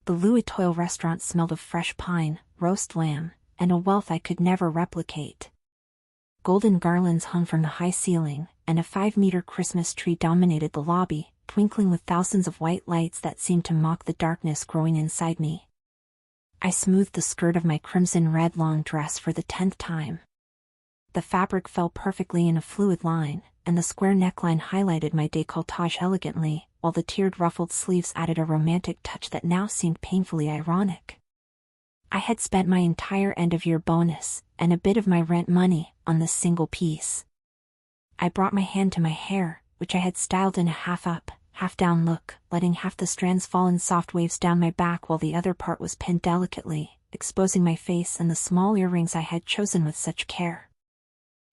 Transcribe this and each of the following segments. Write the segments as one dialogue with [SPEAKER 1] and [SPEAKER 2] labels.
[SPEAKER 1] The Louis Toil restaurant smelled of fresh pine, roast lamb, and a wealth I could never replicate. Golden garlands hung from the high ceiling, and a 5-meter Christmas tree dominated the lobby, twinkling with thousands of white lights that seemed to mock the darkness growing inside me. I smoothed the skirt of my crimson-red long dress for the 10th time. The fabric fell perfectly in a fluid line, and the square neckline highlighted my décolletage elegantly, while the tiered ruffled sleeves added a romantic touch that now seemed painfully ironic. I had spent my entire end-of-year bonus, and a bit of my rent money, on this single piece. I brought my hand to my hair, which I had styled in a half-up, half-down look, letting half the strands fall in soft waves down my back while the other part was pinned delicately, exposing my face and the small earrings I had chosen with such care.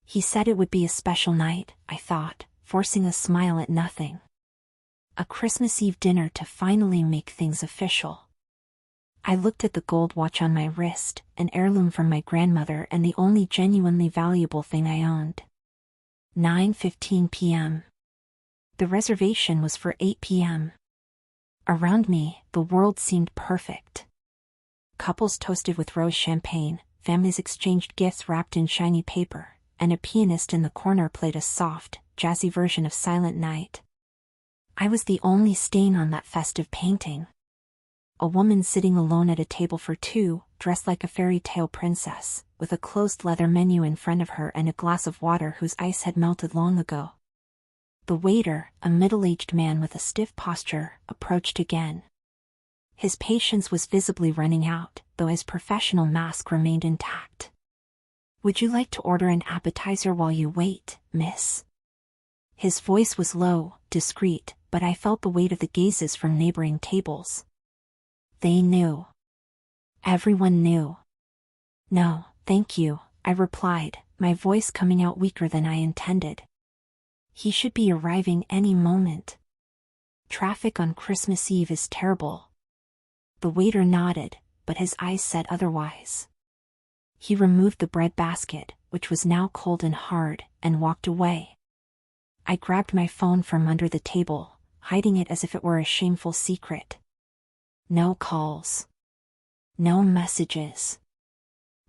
[SPEAKER 1] He said it would be a special night, I thought, forcing a smile at nothing. A Christmas Eve dinner to finally make things official. I looked at the gold watch on my wrist, an heirloom from my grandmother and the only genuinely valuable thing I owned. 9:15 p.m. The reservation was for 8 p.m. Around me, the world seemed perfect. Couples toasted with rose champagne, families exchanged gifts wrapped in shiny paper, and a pianist in the corner played a soft, jazzy version of Silent Night. I was the only stain on that festive painting. A woman sitting alone at a table for two, dressed like a fairy tale princess, with a closed leather menu in front of her and a glass of water whose ice had melted long ago. The waiter, a middle-aged man with a stiff posture, approached again. His patience was visibly running out, though his professional mask remained intact. "Would you like to order an appetizer while you wait, miss?" His voice was low, discreet, but I felt the weight of the gazes from neighboring tables. They knew. Everyone knew. "No, thank you," I replied, my voice coming out weaker than I intended. "He should be arriving any moment. Traffic on Christmas Eve is terrible." The waiter nodded, but his eyes said otherwise. He removed the bread basket, which was now cold and hard, and walked away. I grabbed my phone from under the table, hiding it as if it were a shameful secret. No calls. No messages.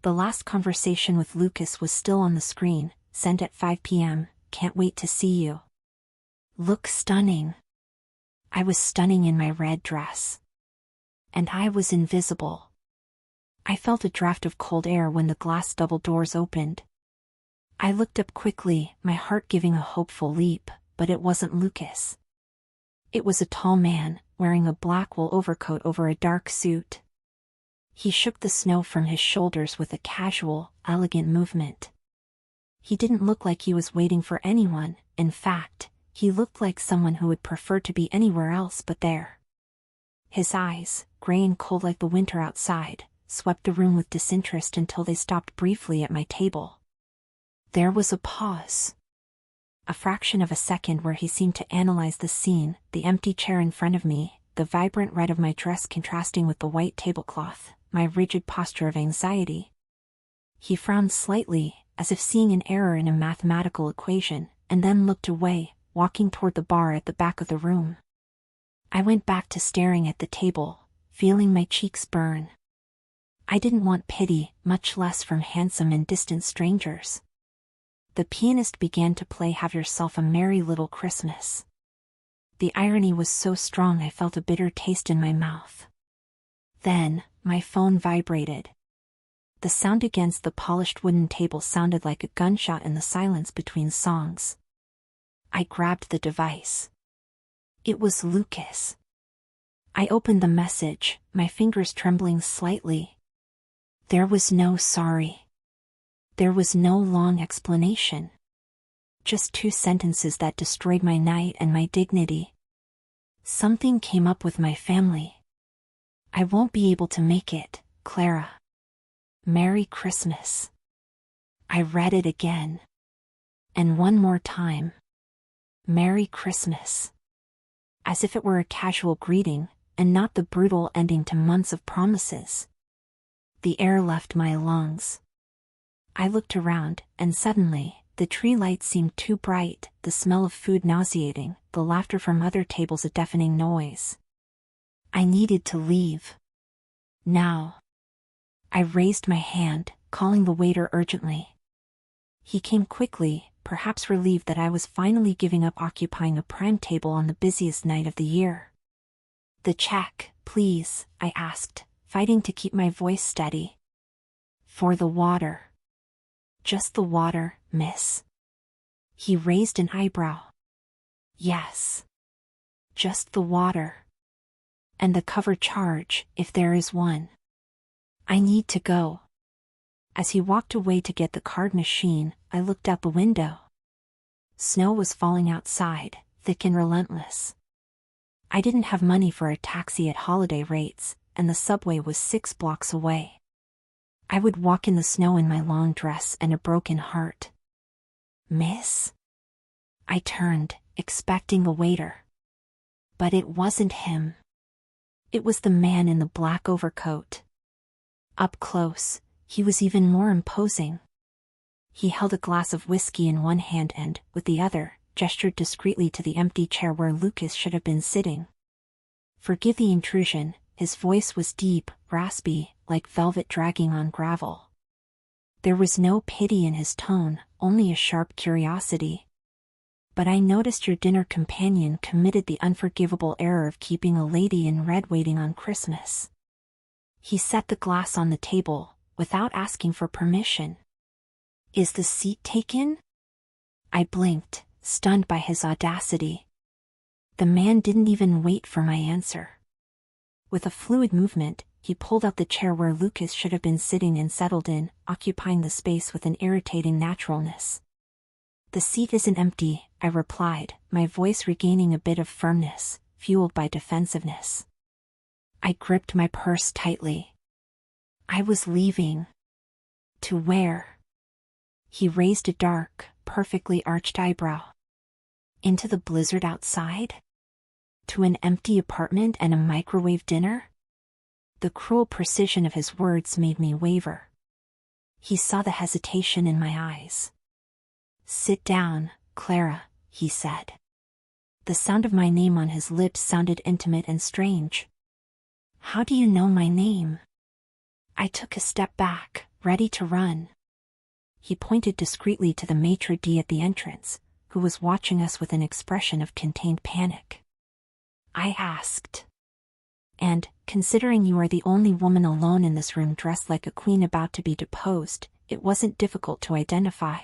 [SPEAKER 1] The last conversation with Lucas was still on the screen, sent at 5 p.m., "Can't wait to see you. Look stunning." I was stunning in my red dress. And I was invisible. I felt a draft of cold air when the glass double doors opened. I looked up quickly, my heart giving a hopeful leap, but it wasn't Lucas. It was a tall man, wearing a black wool overcoat over a dark suit. He shook the snow from his shoulders with a casual, elegant movement. He didn't look like he was waiting for anyone, in fact, he looked like someone who would prefer to be anywhere else but there. His eyes, gray and cold like the winter outside, swept the room with disinterest until they stopped briefly at my table. There was a pause. A fraction of a second where he seemed to analyze the scene, the empty chair in front of me, the vibrant red of my dress contrasting with the white tablecloth, my rigid posture of anxiety. He frowned slightly, as if seeing an error in a mathematical equation, and then looked away, walking toward the bar at the back of the room. I went back to staring at the table, feeling my cheeks burn. I didn't want pity, much less from handsome and distant strangers. The pianist began to play Have Yourself a Merry Little Christmas. The irony was so strong I felt a bitter taste in my mouth. Then, my phone vibrated. The sound against the polished wooden table sounded like a gunshot in the silence between songs. I grabbed the device. It was Lucas. I opened the message, my fingers trembling slightly. There was no sorry. There was no long explanation. Just 2 sentences that destroyed my night and my dignity. Something came up with my family. I won't be able to make it, Clara. Merry Christmas. I read it again. And one more time. Merry Christmas. As if it were a casual greeting, and not the brutal ending to months of promises. The air left my lungs. I looked around, and suddenly, the tree lights seemed too bright, the smell of food nauseating, the laughter from other tables a deafening noise. I needed to leave. Now. I raised my hand, calling the waiter urgently. He came quickly, perhaps relieved that I was finally giving up occupying a prime table on the busiest night of the year. "The check, please," I asked, fighting to keep my voice steady. "For the water." "Just the water, miss." He raised an eyebrow. "Yes. Just the water. And the cover charge, if there is one. I need to go." As he walked away to get the card machine, I looked out the window. Snow was falling outside, thick and relentless. I didn't have money for a taxi at holiday rates, and the subway was 6 blocks away. I would walk in the snow in my long dress and a broken heart. "Miss?" I turned, expecting the waiter. But it wasn't him. It was the man in the black overcoat. Up close, he was even more imposing. He held a glass of whiskey in one hand and, with the other, gestured discreetly to the empty chair where Lucas should have been sitting. "Forgive the intrusion," his voice was deep, raspy, like velvet dragging on gravel. There was no pity in his tone, only a sharp curiosity. "But I noticed your dinner companion committed the unforgivable error of keeping a lady in red waiting on Christmas." He set the glass on the table, without asking for permission. "Is the seat taken?" I blinked, stunned by his audacity. The man didn't even wait for my answer. With a fluid movement, he pulled out the chair where Lucas should have been sitting and settled in, occupying the space with an irritating naturalness. "The seat isn't empty," I replied, my voice regaining a bit of firmness, fueled by defensiveness. I gripped my purse tightly. I was leaving. To where? He raised a dark, perfectly arched eyebrow. Into the blizzard outside? To an empty apartment and a microwave dinner? The cruel precision of his words made me waver. He saw the hesitation in my eyes. "Sit down, Clara," he said. The sound of my name on his lips sounded intimate and strange. "How do you know my name?" I took a step back, ready to run. He pointed discreetly to the maitre d' at the entrance, who was watching us with an expression of contained panic. I asked. "And, considering you are the only woman alone in this room dressed like a queen about to be deposed, it wasn't difficult to identify."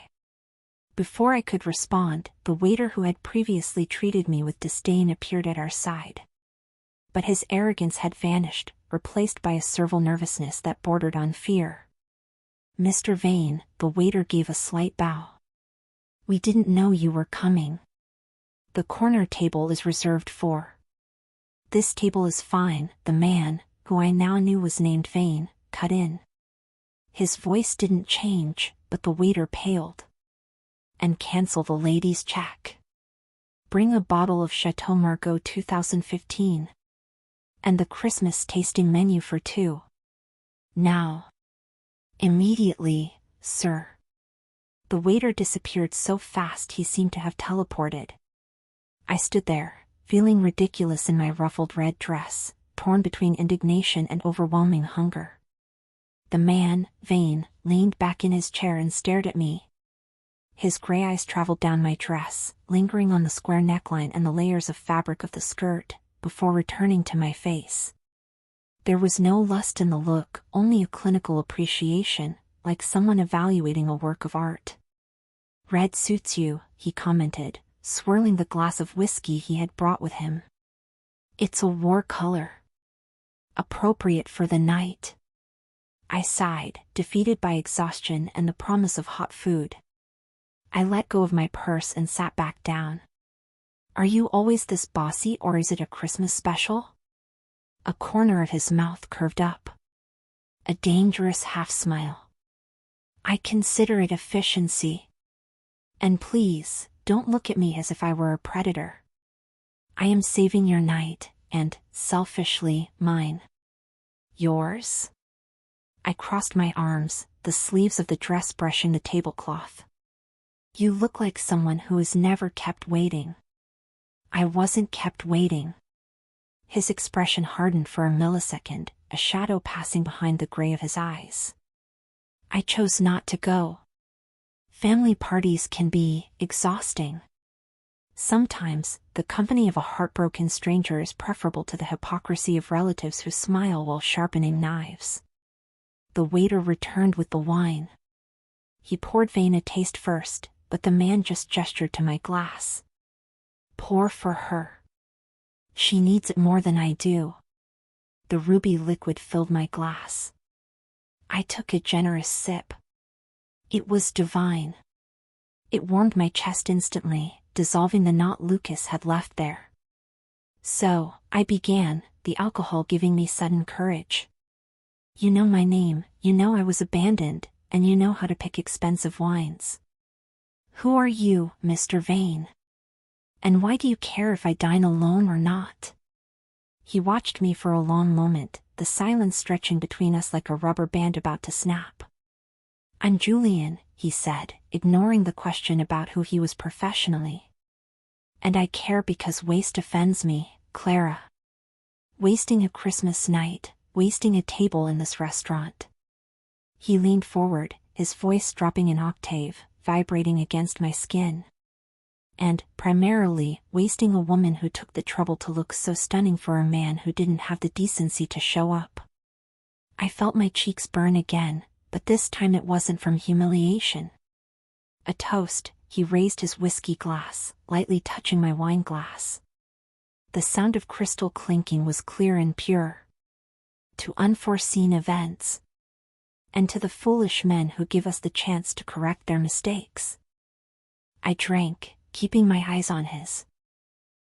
[SPEAKER 1] Before I could respond, the waiter who had previously treated me with disdain appeared at our side. But his arrogance had vanished, replaced by a servile nervousness that bordered on fear. "Mr. Vane," the waiter gave a slight bow. "We didn't know you were coming. The corner table is reserved for." "This table is fine," the man, who I now knew was named Vane, cut in. His voice didn't change, but the waiter paled. "And cancel the lady's check. Bring a bottle of Chateau Margaux 2015. And the Christmas tasting menu for 2. Now." "Immediately, sir." The waiter disappeared so fast he seemed to have teleported. I stood there, feeling ridiculous in my ruffled red dress, torn between indignation and overwhelming hunger. The man, Vane, leaned back in his chair and stared at me. His gray eyes traveled down my dress, lingering on the square neckline and the layers of fabric of the skirt, before returning to my face. There was no lust in the look, only a clinical appreciation, like someone evaluating a work of art. "Red suits you," he commented, swirling the glass of whiskey he had brought with him. "It's a war color. Appropriate for the night." I sighed, defeated by exhaustion and the promise of hot food. I let go of my purse and sat back down. "Are you always this bossy, or is it a Christmas special?" A corner of his mouth curved up. A dangerous half-smile. "I consider it efficiency. And please, don't look at me as if I were a predator. I am saving your night, and, selfishly, mine." "Yours?" I crossed my arms, the sleeves of the dress brushing the tablecloth. "You look like someone who is never kept waiting." I wasn't kept waiting. His expression hardened for a millisecond, a shadow passing behind the gray of his eyes. I chose not to go. Family parties can be exhausting. Sometimes, the company of a heartbroken stranger is preferable to the hypocrisy of relatives who smile while sharpening knives. The waiter returned with the wine. He poured Vane a taste first, but the man just gestured to my glass. Pour for her. She needs it more than I do. The ruby liquid filled my glass. I took a generous sip. It was divine. It warmed my chest instantly, dissolving the knot Lucas had left there. So, I began, the alcohol giving me sudden courage. You know my name, you know I was abandoned, and you know how to pick expensive wines. Who are you, Mr. Vane? And why do you care if I dine alone or not? He watched me for a long moment, the silence stretching between us like a rubber band about to snap. I'm Julian, he said, ignoring the question about who he was professionally. And I care because waste offends me, Clara. Wasting a Christmas night, wasting a table in this restaurant. He leaned forward, his voice dropping an octave, vibrating against my skin. And, primarily, wasting a woman who took the trouble to look so stunning for a man who didn't have the decency to show up. I felt my cheeks burn again, but this time it wasn't from humiliation. A toast, he raised his whiskey glass, lightly touching my wine glass. The sound of crystal clinking was clear and pure. To unforeseen events. And to the foolish men who give us the chance to correct their mistakes. I drank, keeping my eyes on his.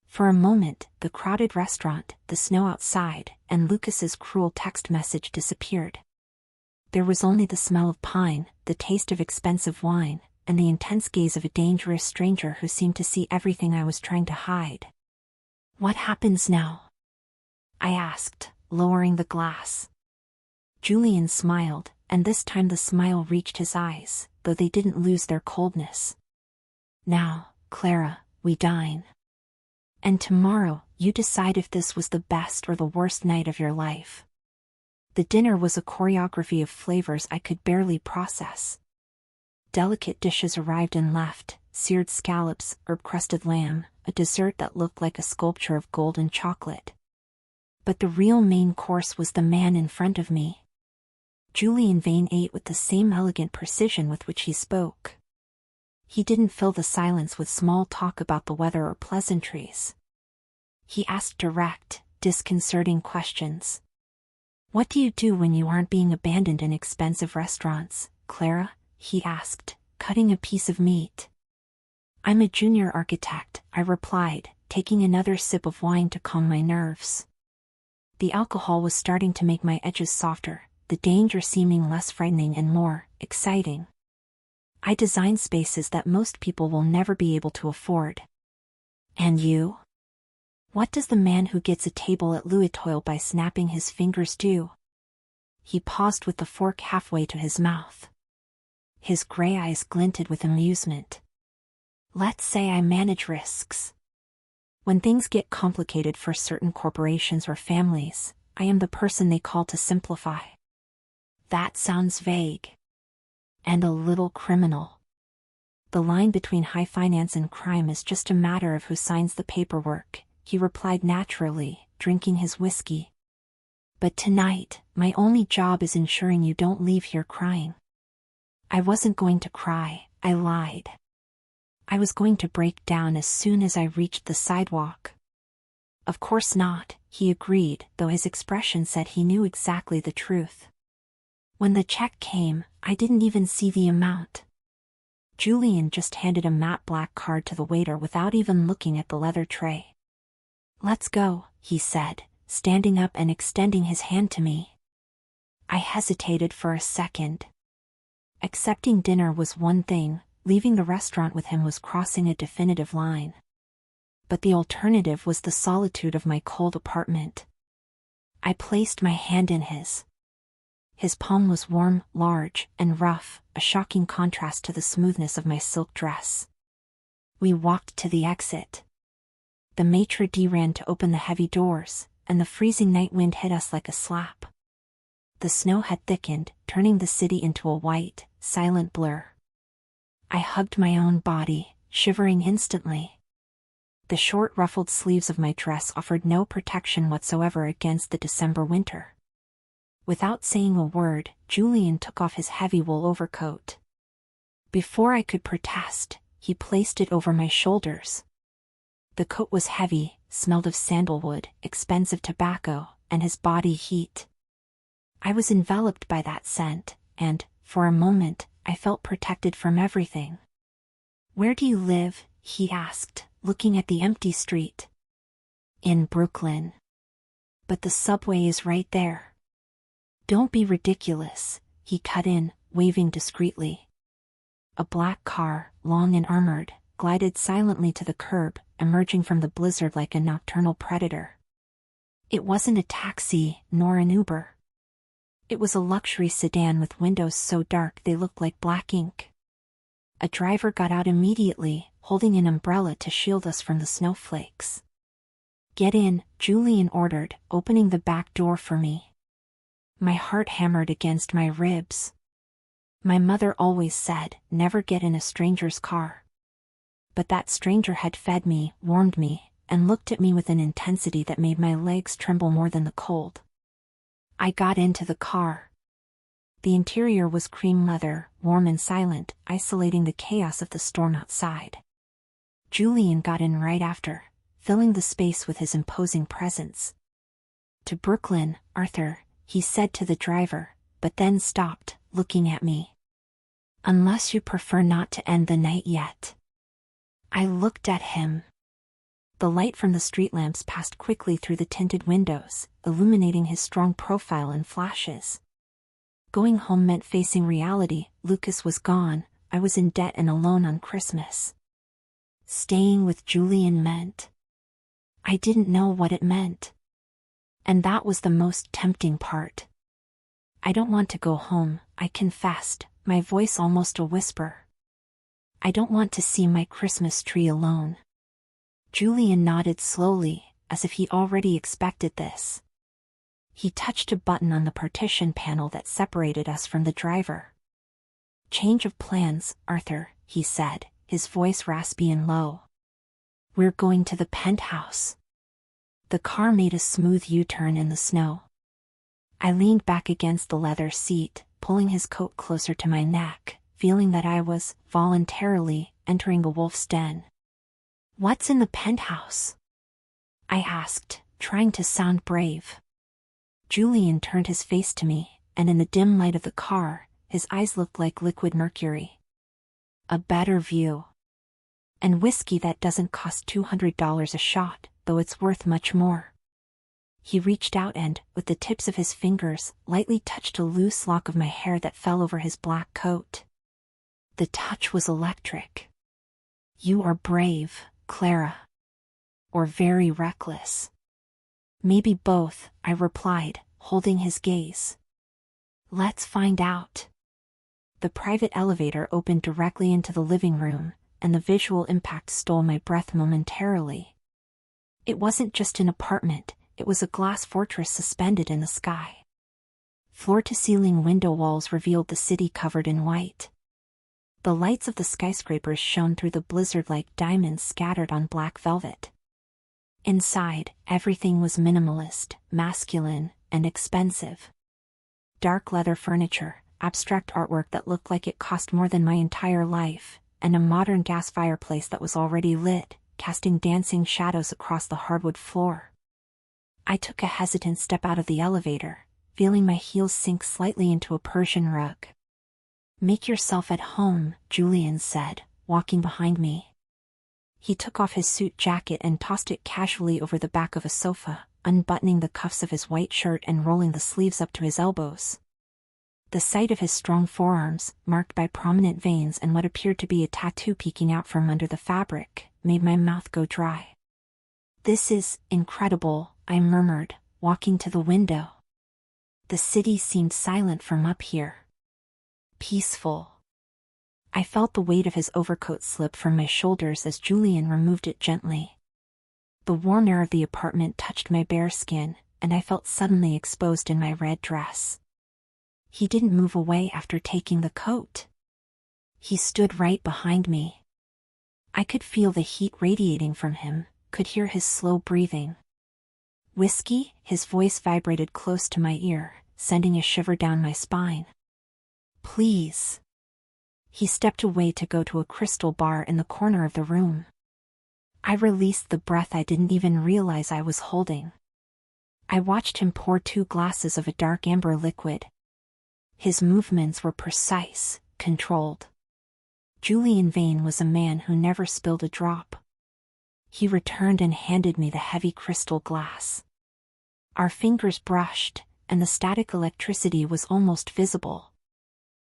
[SPEAKER 1] For a moment, the crowded restaurant, the snow outside, and Lucas's cruel text message disappeared. There was only the smell of pine, the taste of expensive wine, and the intense gaze of a dangerous stranger who seemed to see everything I was trying to hide. What happens now? I asked, lowering the glass. Julian smiled, and this time the smile reached his eyes, though they didn't lose their coldness. Now, Clara, we dine. And tomorrow, you decide if this was the best or the worst night of your life. The dinner was a choreography of flavors I could barely process. Delicate dishes arrived and left, seared scallops, herb-crusted lamb, a dessert that looked like a sculpture of gold and chocolate. But the real main course was the man in front of me. Julian Vane ate with the same elegant precision with which he spoke. He didn't fill the silence with small talk about the weather or pleasantries. He asked direct, disconcerting questions. What do you do when you aren't being abandoned in expensive restaurants, Clara? He asked, cutting a piece of meat. I'm a junior architect, I replied, taking another sip of wine to calm my nerves. The alcohol was starting to make my edges softer, the danger seeming less frightening and more exciting. I design spaces that most people will never be able to afford. And you? What does the man who gets a table at Louis Toil by snapping his fingers do? He paused with the fork halfway to his mouth. His gray eyes glinted with amusement. Let's say I manage risks. When things get complicated for certain corporations or families, I am the person they call to simplify. That sounds vague. And a little criminal. The line between high finance and crime is just a matter of who signs the paperwork, he replied naturally, drinking his whiskey. But tonight, my only job is ensuring you don't leave here crying. I wasn't going to cry, I lied. I was going to break down as soon as I reached the sidewalk. Of course not, he agreed, though his expression said he knew exactly the truth. When the check came, I didn't even see the amount. Julian just handed a matte black card to the waiter without even looking at the leather tray. Let's go, he said, standing up and extending his hand to me. I hesitated for a second. Accepting dinner was one thing, leaving the restaurant with him was crossing a definitive line. But the alternative was the solitude of my cold apartment. I placed my hand in his. His palm was warm, large, and rough, a shocking contrast to the smoothness of my silk dress. We walked to the exit. The maitre d' ran to open the heavy doors, and the freezing night wind hit us like a slap. The snow had thickened, turning the city into a white, silent blur. I hugged my own body, shivering instantly. The short ruffled sleeves of my dress offered no protection whatsoever against the December winter. Without saying a word, Julian took off his heavy wool overcoat. Before I could protest, he placed it over my shoulders. The coat was heavy, smelled of sandalwood, expensive tobacco, and his body heat. I was enveloped by that scent, and, for a moment, I felt protected from everything. "Where do you live?" he asked, looking at the empty street. "In Brooklyn. But the subway is right there." "Don't be ridiculous," he cut in, waving discreetly. A black car, long and armored, glided silently to the curb, emerging from the blizzard like a nocturnal predator. It wasn't a taxi, nor an Uber. It was a luxury sedan with windows so dark they looked like black ink. A driver got out immediately, holding an umbrella to shield us from the snowflakes. "Get in," Julian ordered, opening the back door for me. My heart hammered against my ribs. My mother always said, never get in a stranger's car. But that stranger had fed me, warmed me, and looked at me with an intensity that made my legs tremble more than the cold. I got into the car. The interior was cream leather, warm and silent, isolating the chaos of the storm outside. Julian got in right after, filling the space with his imposing presence. "To Brooklyn, Arthur," he said to the driver, but then stopped, looking at me. "Unless you prefer not to end the night yet." I looked at him. The light from the street lamps passed quickly through the tinted windows, illuminating his strong profile in flashes. Going home meant facing reality. Lucas was gone, I was in debt and alone on Christmas. Staying with Julian meant... I didn't know what it meant. And that was the most tempting part. "I don't want to go home," I confessed, my voice almost a whisper. "I don't want to see my Christmas tree alone." Julian nodded slowly, as if he already expected this. He touched a button on the partition panel that separated us from the driver. "Change of plans, Arthur," he said, his voice raspy and low. "We're going to the penthouse." The car made a smooth U-turn in the snow. I leaned back against the leather seat, pulling his coat closer to my neck, feeling that I was, voluntarily, entering a wolf's den. "What's in the penthouse?" I asked, trying to sound brave. Julian turned his face to me, and in the dim light of the car, his eyes looked like liquid mercury. "A better view. And whiskey that doesn't cost $200 a shot, though it's worth much more." He reached out and, with the tips of his fingers, lightly touched a loose lock of my hair that fell over his black coat. The touch was electric. "You are brave, Clara. Or very reckless." "Maybe both," I replied, holding his gaze. "Let's find out." The private elevator opened directly into the living room, and the visual impact stole my breath momentarily. It wasn't just an apartment, it was a glass fortress suspended in the sky. Floor-to-ceiling window walls revealed the city covered in white. The lights of the skyscrapers shone through the blizzard like diamonds scattered on black velvet. Inside, everything was minimalist, masculine, and expensive. Dark leather furniture, abstract artwork that looked like it cost more than my entire life, and a modern gas fireplace that was already lit, casting dancing shadows across the hardwood floor. I took a hesitant step out of the elevator, feeling my heels sink slightly into a Persian rug. "Make yourself at home," Julian said, walking behind me. He took off his suit jacket and tossed it casually over the back of a sofa, unbuttoning the cuffs of his white shirt and rolling the sleeves up to his elbows. The sight of his strong forearms, marked by prominent veins and what appeared to be a tattoo peeking out from under the fabric, made my mouth go dry. "This is incredible," I murmured, walking to the window. The city seemed silent from up here. Peaceful. I felt the weight of his overcoat slip from my shoulders as Julian removed it gently. The warm air of the apartment touched my bare skin, and I felt suddenly exposed in my red dress. He didn't move away after taking the coat. He stood right behind me. I could feel the heat radiating from him, could hear his slow breathing. "Whiskey?" His voice vibrated close to my ear, sending a shiver down my spine. "Please." He stepped away to go to a crystal bar in the corner of the room. I released the breath I didn't even realize I was holding. I watched him pour 2 glasses of a dark amber liquid. His movements were precise, controlled. Julian Vane was a man who never spilled a drop. He returned and handed me the heavy crystal glass. Our fingers brushed, and the static electricity was almost visible.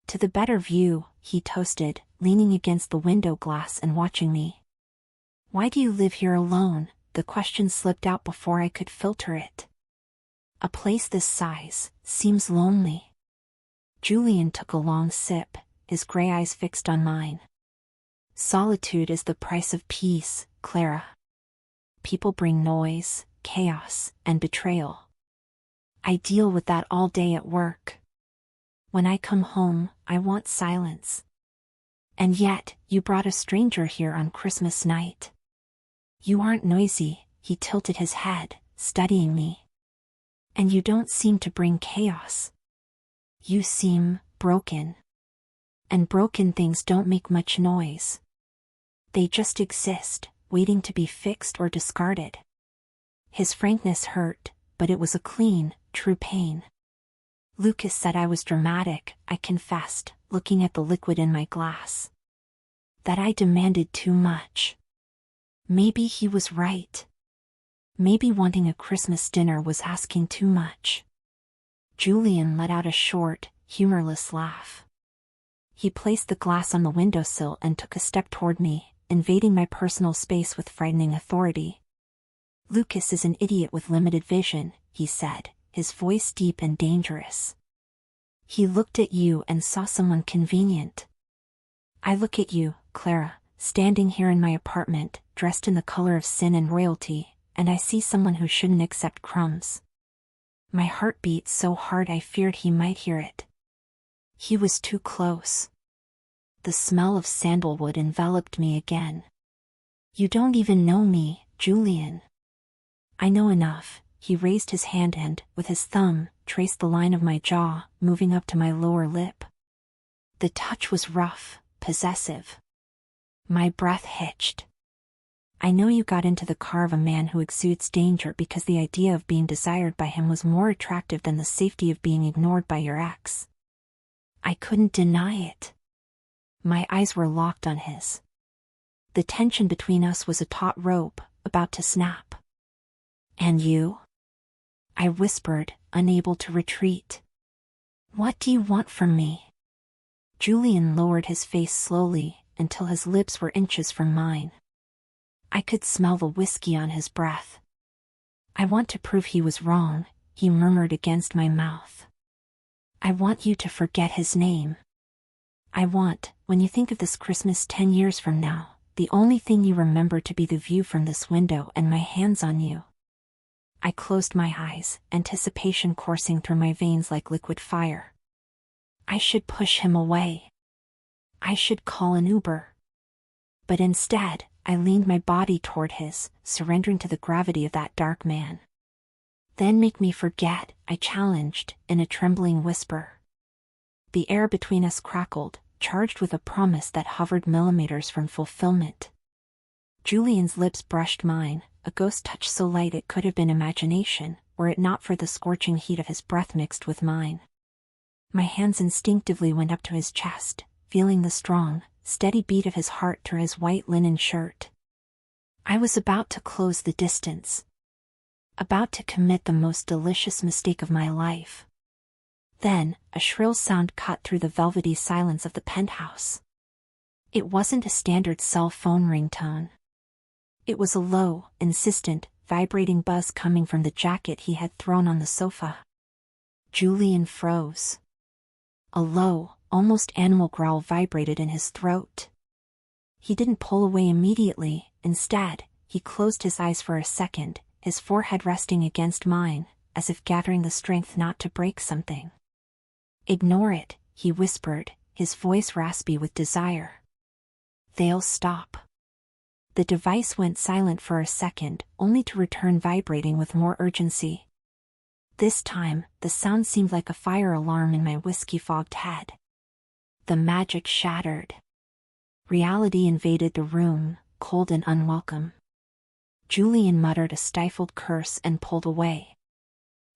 [SPEAKER 1] "To the better view," he toasted, leaning against the window glass and watching me. "Why do you live here alone?" The question slipped out before I could filter it. "A place this size seems lonely." Julian took a long sip, his gray eyes fixed on mine. "Solitude is the price of peace, Clara. People bring noise, chaos, and betrayal. I deal with that all day at work. When I come home, I want silence. And yet, you brought a stranger here on Christmas night. You aren't noisy." He tilted his head, studying me. "And you don't seem to bring chaos. You seem broken. And broken things don't make much noise. They just exist, waiting to be fixed or discarded." His frankness hurt, but it was a clean, true pain. "Lucas said I was dramatic," I confessed, looking at the liquid in my glass. "That I demanded too much." Maybe he was right. Maybe wanting a Christmas dinner was asking too much. Julian let out a short, humorless laugh. He placed the glass on the windowsill and took a step toward me, invading my personal space with frightening authority. "Lucas is an idiot with limited vision," he said, his voice deep and dangerous. "He looked at you and saw someone convenient. I look at you, Clara, standing here in my apartment, dressed in the color of sin and royalty, and I see someone who shouldn't accept crumbs." My heart beat so hard I feared he might hear it. He was too close. The smell of sandalwood enveloped me again. "You don't even know me, Julian." "I know enough." He raised his hand and, with his thumb, traced the line of my jaw, moving up to my lower lip. The touch was rough, possessive. My breath hitched. "I know you got into the car of a man who exudes danger because the idea of being desired by him was more attractive than the safety of being ignored by your ex." I couldn't deny it. My eyes were locked on his. The tension between us was a taut rope, about to snap. "And you?" I whispered, unable to retreat. "What do you want from me?" Julian lowered his face slowly, until his lips were inches from mine. I could smell the whiskey on his breath. "I want to prove he was wrong," he murmured against my mouth. "I want you to forget his name. I want, when you think of this Christmas 10 years from now, the only thing you remember to be the view from this window and my hands on you." I closed my eyes, anticipation coursing through my veins like liquid fire. I should push him away. I should call an Uber. But instead, I leaned my body toward his, surrendering to the gravity of that dark man. "Then make me forget," I challenged, in a trembling whisper. The air between us crackled, charged with a promise that hovered millimeters from fulfillment. Julian's lips brushed mine, a ghost touch so light it could have been imagination, were it not for the scorching heat of his breath mixed with mine. My hands instinctively went up to his chest, feeling the strong, steady beat of his heart through his white linen shirt. I was about to close the distance. About to commit the most delicious mistake of my life. Then, a shrill sound cut through the velvety silence of the penthouse. It wasn't a standard cell phone ringtone. It was a low, insistent, vibrating buzz coming from the jacket he had thrown on the sofa. Julian froze. A low, almost animal growl vibrated in his throat. He didn't pull away immediately. Instead, he closed his eyes for a second, his forehead resting against mine, as if gathering the strength not to break something. Ignore it, he whispered, his voice raspy with desire. They'll stop. The device went silent for a second, only to return vibrating with more urgency. This time, the sound seemed like a fire alarm in my whiskey-fogged head. The magic shattered. Reality invaded the room, cold and unwelcome. Julian muttered a stifled curse and pulled away.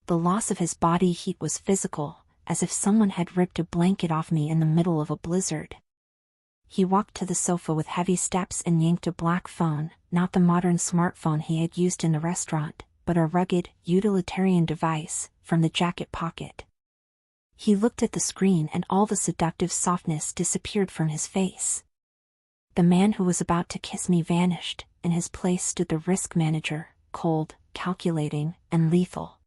[SPEAKER 1] The loss of his body heat was physical, as if someone had ripped a blanket off me in the middle of a blizzard. He walked to the sofa with heavy steps and yanked a black phone, not the modern smartphone he had used in the restaurant, but a rugged, utilitarian device, from the jacket pocket. He looked at the screen and all the seductive softness disappeared from his face. The man who was about to kiss me vanished, in his place stood the risk manager, cold, calculating, and lethal.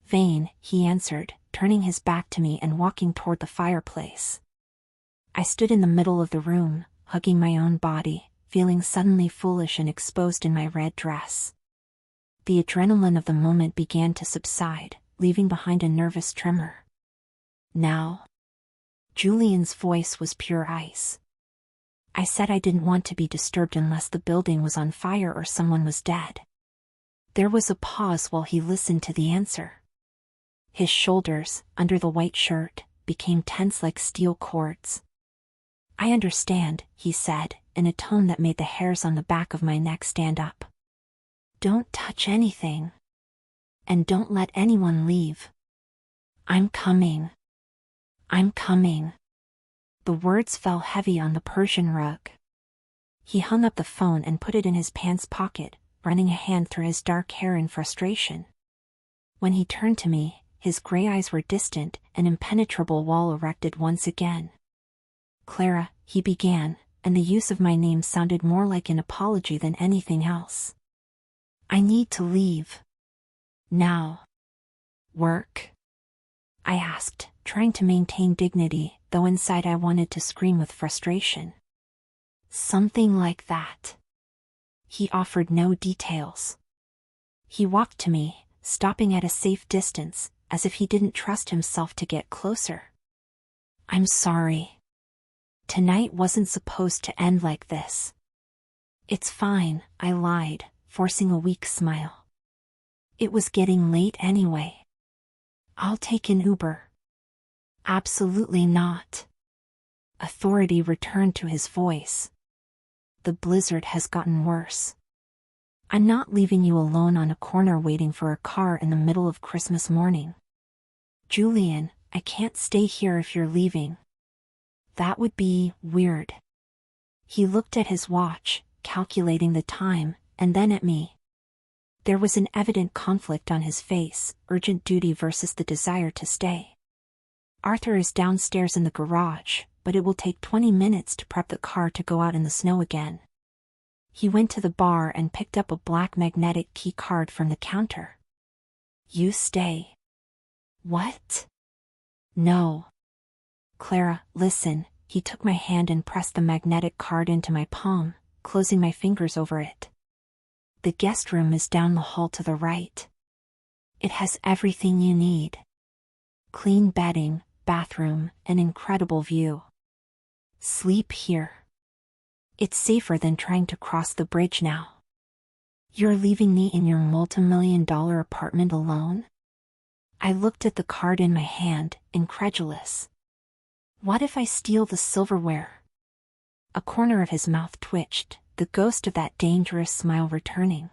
[SPEAKER 1] Vane, he answered, turning his back to me and walking toward the fireplace. I stood in the middle of the room, hugging my own body, feeling suddenly foolish and exposed in my red dress. The adrenaline of the moment began to subside, leaving behind a nervous tremor. Now? Julian's voice was pure ice. I said I didn't want to be disturbed unless the building was on fire or someone was dead. There was a pause while he listened to the answer. His shoulders, under the white shirt, became tense like steel cords. I understand, he said, in a tone that made the hairs on the back of my neck stand up. Don't touch anything. And don't let anyone leave. I'm coming. I'm coming. The words fell heavy on the Persian rug. He hung up the phone and put it in his pants pocket, running a hand through his dark hair in frustration. When he turned to me, his gray eyes were distant, an impenetrable wall erected once again. Clara, he began, and the use of my name sounded more like an apology than anything else. I need to leave. Now. Work? I asked, trying to maintain dignity, though inside I wanted to scream with frustration. Something like that. He offered no details. He walked to me, stopping at a safe distance, as if he didn't trust himself to get closer. I'm sorry. Tonight wasn't supposed to end like this. It's fine, I lied, forcing a weak smile. It was getting late anyway. I'll take an Uber. Absolutely not. Authority returned to his voice. The blizzard has gotten worse. I'm not leaving you alone on a corner waiting for a car in the middle of Christmas morning. Julian, I can't stay here if you're leaving. That would be weird. He looked at his watch, calculating the time, and then at me. There was an evident conflict on his face, urgent duty versus the desire to stay. Arthur is downstairs in the garage, but it will take 20 minutes to prep the car to go out in the snow again. He went to the bar and picked up a black magnetic key card from the counter. You stay. What? No. Clara, listen, he took my hand and pressed the magnetic card into my palm, closing my fingers over it. The guest room is down the hall to the right. It has everything you need. Clean bedding, bathroom, an incredible view. Sleep here. It's safer than trying to cross the bridge now. You're leaving me in your multi-million-dollar apartment alone? I looked at the card in my hand, incredulous. What if I steal the silverware? A corner of his mouth twitched, the ghost of that dangerous smile returning.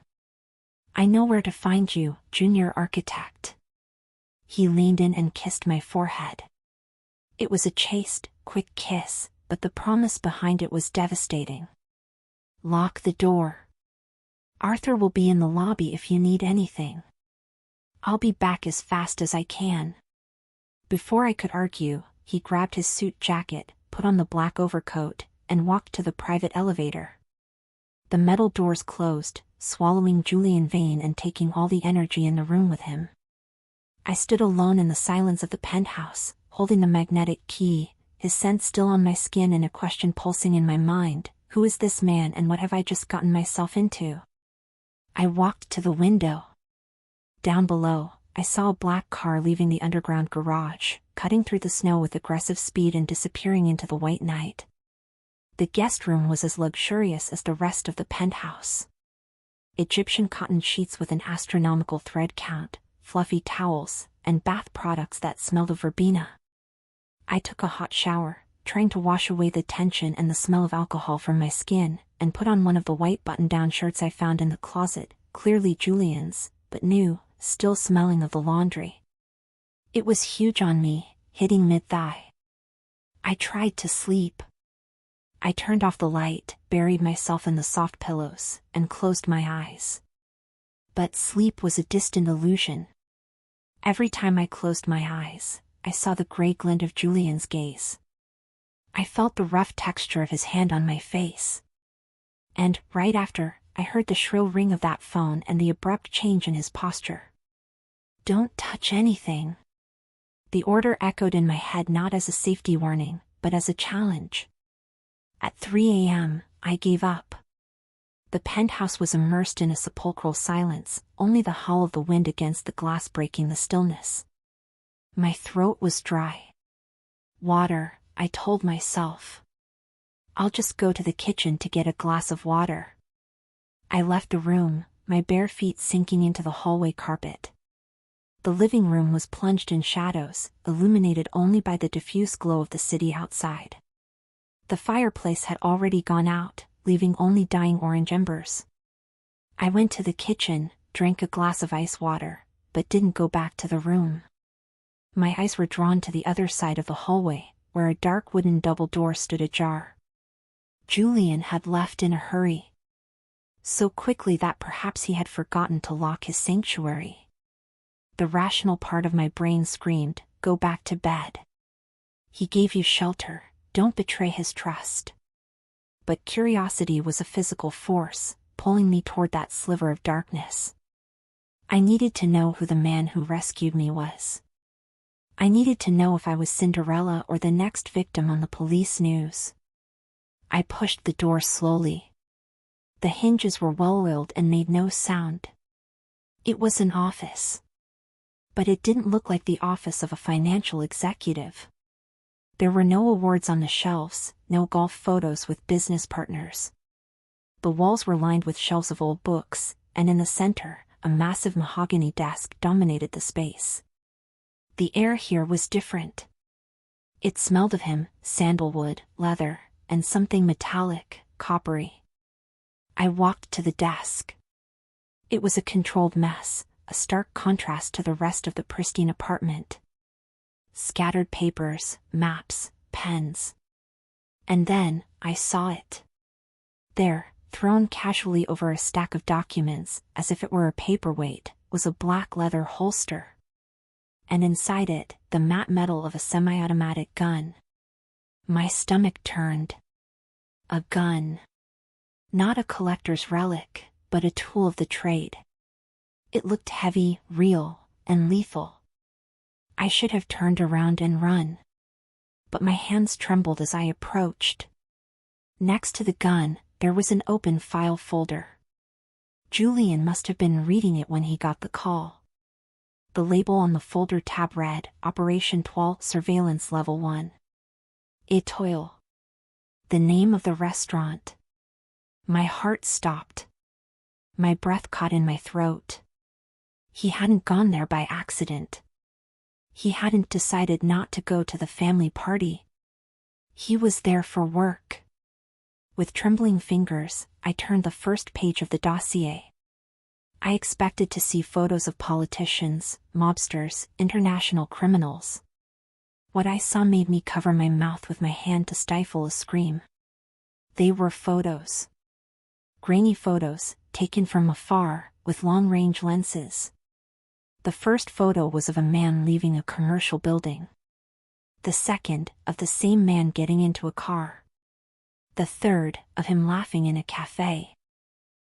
[SPEAKER 1] I know where to find you, junior architect. He leaned in and kissed my forehead. It was a chaste, quick kiss, but the promise behind it was devastating. Lock the door. Arthur will be in the lobby if you need anything. I'll be back as fast as I can. Before I could argue, he grabbed his suit jacket, put on the black overcoat, and walked to the private elevator. The metal doors closed, swallowing Julian Vane and taking all the energy in the room with him. I stood alone in the silence of the penthouse, holding the magnetic key, his scent still on my skin and a question pulsing in my mind: who is this man and what have I just gotten myself into? I walked to the window. Down below, I saw a black car leaving the underground garage, cutting through the snow with aggressive speed and disappearing into the white night. The guest room was as luxurious as the rest of the penthouse. Egyptian cotton sheets with an astronomical thread count, fluffy towels, and bath products that smelled of verbena. I took a hot shower, trying to wash away the tension and the smell of alcohol from my skin, and put on one of the white button-down shirts I found in the closet, clearly Julian's, but new, still smelling of the laundry. It was huge on me, hitting mid-thigh. I tried to sleep. I turned off the light, buried myself in the soft pillows, and closed my eyes. But sleep was a distant illusion. Every time I closed my eyes, I saw the gray glint of Julian's gaze. I felt the rough texture of his hand on my face. And, right after, I heard the shrill ring of that phone and the abrupt change in his posture. "Don't touch anything." The order echoed in my head not as a safety warning, but as a challenge. At 3 a.m., I gave up. The penthouse was immersed in a sepulchral silence, only the howl of the wind against the glass breaking the stillness. My throat was dry. "Water," I told myself. "I'll just go to the kitchen to get a glass of water." I left the room, my bare feet sinking into the hallway carpet. The living room was plunged in shadows, illuminated only by the diffuse glow of the city outside. The fireplace had already gone out, leaving only dying orange embers. I went to the kitchen, drank a glass of ice water, but didn't go back to the room. My eyes were drawn to the other side of the hallway, where a dark wooden double door stood ajar. Julian had left in a hurry. So quickly that perhaps he had forgotten to lock his sanctuary. The rational part of my brain screamed, "Go back to bed. He gave you shelter, don't betray his trust." But curiosity was a physical force, pulling me toward that sliver of darkness. I needed to know who the man who rescued me was. I needed to know if I was Cinderella or the next victim on the police news. I pushed the door slowly. The hinges were well-oiled and made no sound. It was an office. But it didn't look like the office of a financial executive. There were no awards on the shelves, no golf photos with business partners. The walls were lined with shelves of old books, and in the center, a massive mahogany desk dominated the space. The air here was different. It smelled of him, sandalwood, leather, and something metallic, coppery. I walked to the desk. It was a controlled mess, a stark contrast to the rest of the pristine apartment. Scattered papers, maps, pens. And then, I saw it. There, thrown casually over a stack of documents, as if it were a paperweight, was a black leather holster. And inside it, the matte metal of a semi-automatic gun. My stomach turned. A gun. Not a collector's relic, but a tool of the trade. It looked heavy, real, and lethal. I should have turned around and run. But my hands trembled as I approached. Next to the gun, there was an open file folder. Julian must have been reading it when he got the call. The label on the folder tab read, Operation Toile, Surveillance Level 1. Etoile. The name of the restaurant. My heart stopped. My breath caught in my throat. He hadn't gone there by accident. He hadn't decided not to go to the family party. He was there for work. With trembling fingers, I turned the first page of the dossier. I expected to see photos of politicians, mobsters, international criminals. What I saw made me cover my mouth with my hand to stifle a scream. They were photos. Grainy photos, taken from afar, with long-range lenses. The first photo was of a man leaving a commercial building. The second, of the same man getting into a car. The third, of him laughing in a cafe.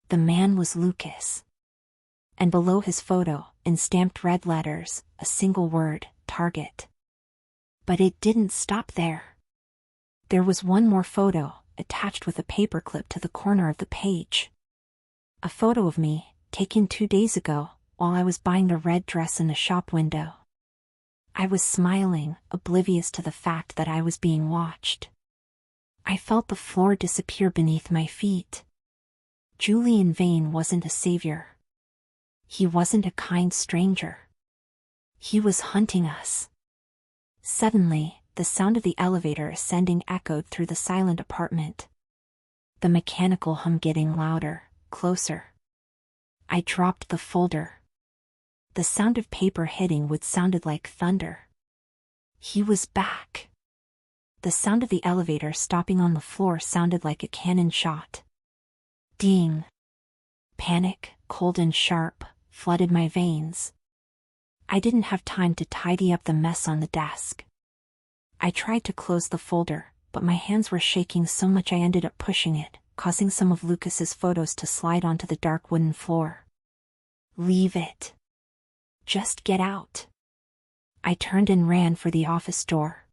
[SPEAKER 1] The man was Lucas. And below his photo, in stamped red letters, a single word, Target. But it didn't stop there. There was one more photo, attached with a paperclip to the corner of the page. A photo of me, taken 2 days ago, while I was buying the red dress in the shop window. I was smiling, oblivious to the fact that I was being watched. I felt the floor disappear beneath my feet. Julian Vane wasn't a savior. He wasn't a kind stranger. He was hunting us. Suddenly, the sound of the elevator ascending echoed through the silent apartment. The mechanical hum getting louder, closer. I dropped the folder. The sound of paper hitting wood sounded like thunder. He was back. The sound of the elevator stopping on the floor sounded like a cannon shot. Ding. Panic, cold and sharp, flooded my veins. I didn't have time to tidy up the mess on the desk. I tried to close the folder, but my hands were shaking so much I ended up pushing it, causing some of Lucas's photos to slide onto the dark wooden floor. Leave it. Just get out. I turned and ran for the office door.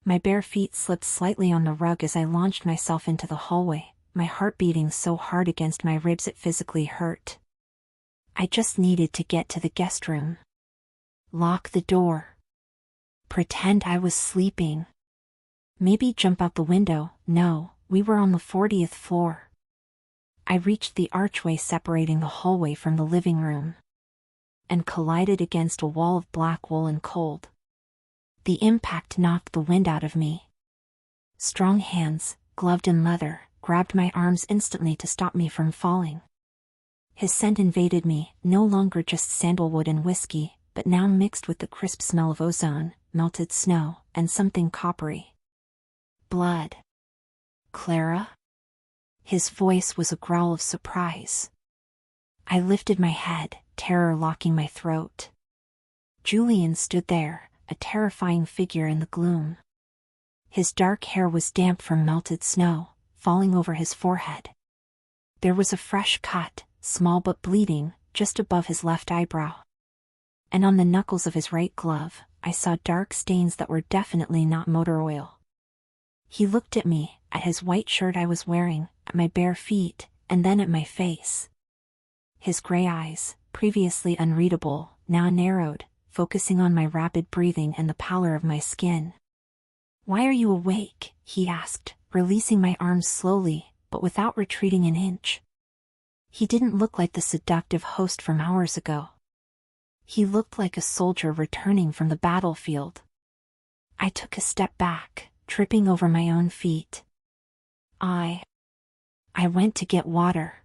[SPEAKER 1] My bare feet slipped slightly on the rug as I launched myself into the hallway, my heart beating so hard against my ribs it physically hurt. I just needed to get to the guest room. Lock the door. Pretend I was sleeping. Maybe jump out the window. No, we were on the 40th floor. I reached the archway separating the hallway from the living room and collided against a wall of black wool and cold. The impact knocked the wind out of me. Strong hands, gloved in leather, grabbed my arms instantly to stop me from falling. His scent invaded me, no longer just sandalwood and whiskey, but now mixed with the crisp smell of ozone, melted snow, and something coppery. Blood. Clara? His voice was a growl of surprise. I lifted my head, terror locking my throat. Julian stood there, a terrifying figure in the gloom. His dark hair was damp from melted snow, falling over his forehead. There was a fresh cut, small but bleeding, just above his left eyebrow. And on the knuckles of his right glove, I saw dark stains that were definitely not motor oil. He looked at me, at his white shirt I was wearing, at my bare feet, and then at my face. His gray eyes, previously unreadable, now narrowed, focusing on my rapid breathing and the pallor of my skin. "Why are you awake?" he asked, releasing my arms slowly, but without retreating an inch. He didn't look like the seductive host from hours ago. He looked like a soldier returning from the battlefield. I took a step back, tripping over my own feet. I went to get water.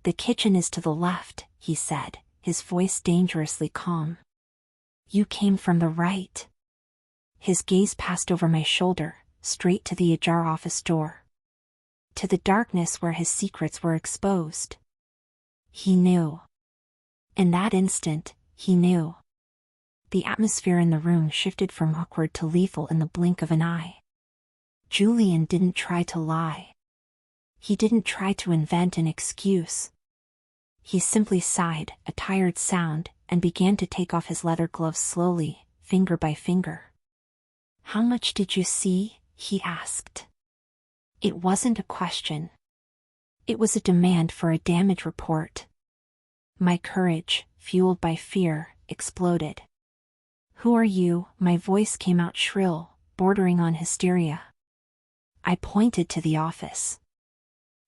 [SPEAKER 1] "The kitchen is to the left," he said, his voice dangerously calm. "You came from the right." His gaze passed over my shoulder, straight to the ajar office door. To the darkness where his secrets were exposed. He knew. In that instant, he knew. The atmosphere in the room shifted from awkward to lethal in the blink of an eye. Julian didn't try to lie. He didn't try to invent an excuse. He simply sighed, a tired sound, and began to take off his leather gloves slowly, finger by finger. "How much did you see?" he asked. It wasn't a question. It was a demand for a damage report. My courage, fueled by fear, exploded. "Who are you?" My voice came out shrill, bordering on hysteria. I pointed to the office.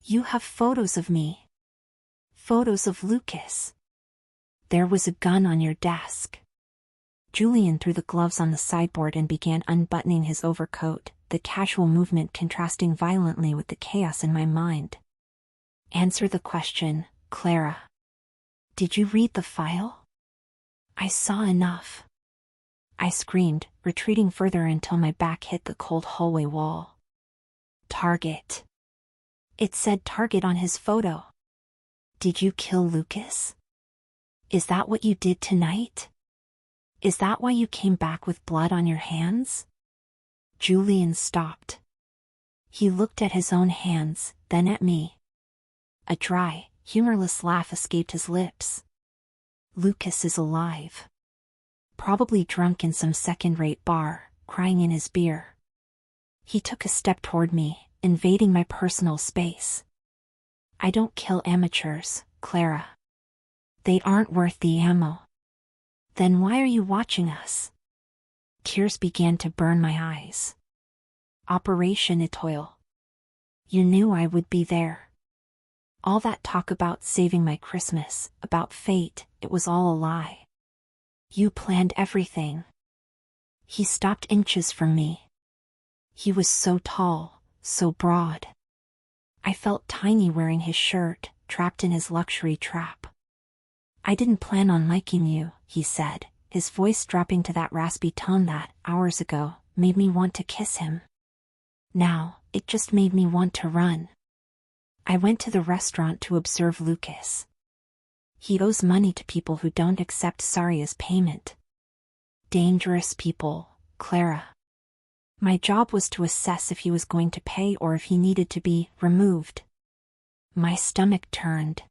[SPEAKER 1] "You have photos of me. Photos of Lucas. There was a gun on your desk." Julian threw the gloves on the sideboard and began unbuttoning his overcoat, the casual movement contrasting violently with the chaos in my mind. "Answer the question, Clara. Did you read the file?" "I saw enough." I screamed, retreating further until my back hit the cold hallway wall. "Target." It said target on his photo. "Did you kill Lucas? Is that what you did tonight? Is that why you came back with blood on your hands?" Julian stopped. He looked at his own hands, then at me. A dry, humorless laugh escaped his lips. "Lucas is alive. Probably drunk in some second-rate bar, crying in his beer." He took a step toward me, invading my personal space. "I don't kill amateurs, Clara. They aren't worth the ammo." "Then why are you watching us?" Tears began to burn my eyes. Operation Etoile. You knew I would be there. All that talk about saving my Christmas, about fate, it was all a lie. You planned everything. He stopped inches from me. He was so tall, so broad. I felt tiny wearing his shirt, trapped in his luxury trap. I didn't plan on liking you, he said, his voice dropping to that raspy tone that, hours ago, made me want to kiss him. Now, it just made me want to run. I went to the restaurant to observe Lucas. He owes money to people who don't accept sorry as payment. Dangerous people, Clara. My job was to assess if he was going to pay or if he needed to be removed. My stomach turned.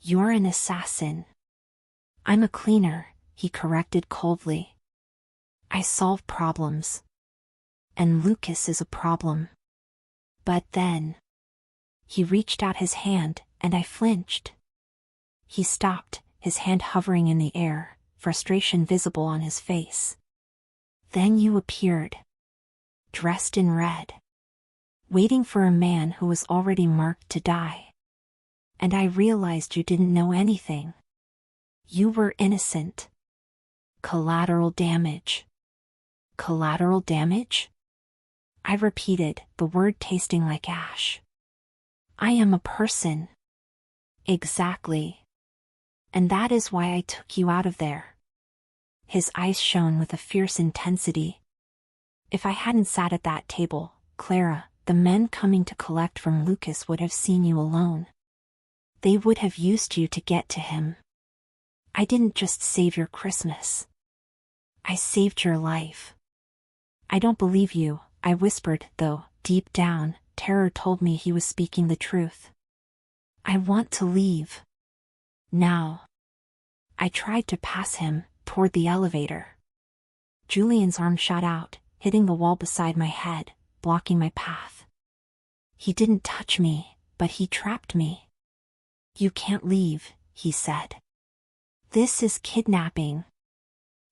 [SPEAKER 1] You're an assassin. I'm a cleaner, he corrected coldly. I solve problems. And Lucas is a problem. But then. He reached out his hand, and I flinched. He stopped, his hand hovering in the air, frustration visible on his face. Then you appeared. Dressed in red. Waiting for a man who was already marked to die. And I realized you didn't know anything. You were innocent. Collateral damage. Collateral damage? I repeated, the word tasting like ash. I am a person. Exactly. And that is why I took you out of there. His eyes shone with a fierce intensity. If I hadn't sat at that table, Clara, the men coming to collect from Lucas would have seen you alone. They would have used you to get to him. I didn't just save your Christmas. I saved your life. I don't believe you, I whispered, though, deep down, terror told me he was speaking the truth. I want to leave. Now. I tried to pass him, toward the elevator. Julian's arm shot out, hitting the wall beside my head, blocking my path. He didn't touch me, but he trapped me. You can't leave, he said. This is kidnapping.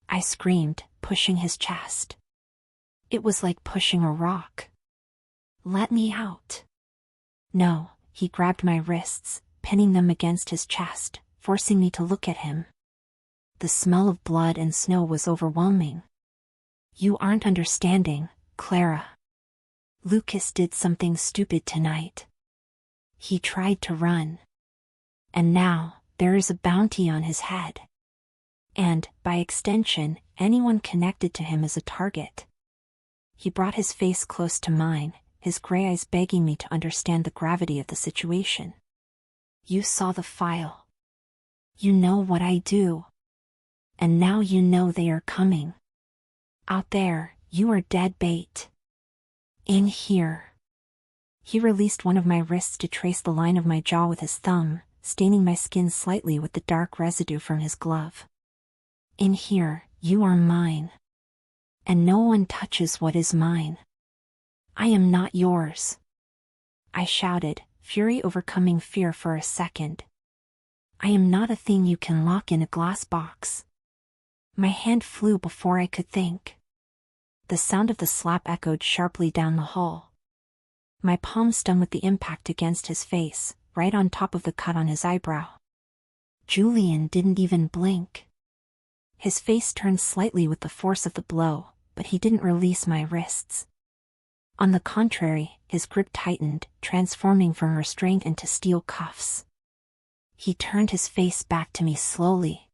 [SPEAKER 1] I screamed, pushing his chest. It was like pushing a rock. Let me out. No, he grabbed my wrists, pinning them against his chest, forcing me to look at him. The smell of blood and snow was overwhelming. You aren't understanding, Clara. Lucas did something stupid tonight. He tried to run. And now, there is a bounty on his head. And, by extension, anyone connected to him is a target. He brought his face close to mine, his gray eyes begging me to understand the gravity of the situation. You saw the file. You know what I do. And now you know they are coming. Out there, you are dead bait. In here. He released one of my wrists to trace the line of my jaw with his thumb, staining my skin slightly with the dark residue from his glove. In here, you are mine. And no one touches what is mine. I am not yours. I shouted, fury overcoming fear for a second. I am not a thing you can lock in a glass box. My hand flew before I could think. The sound of the slap echoed sharply down the hall. My palm stung with the impact against his face, right on top of the cut on his eyebrow. Julian didn't even blink. His face turned slightly with the force of the blow, but he didn't release my wrists. On the contrary, his grip tightened, transforming from restraint into steel cuffs. He turned his face back to me slowly.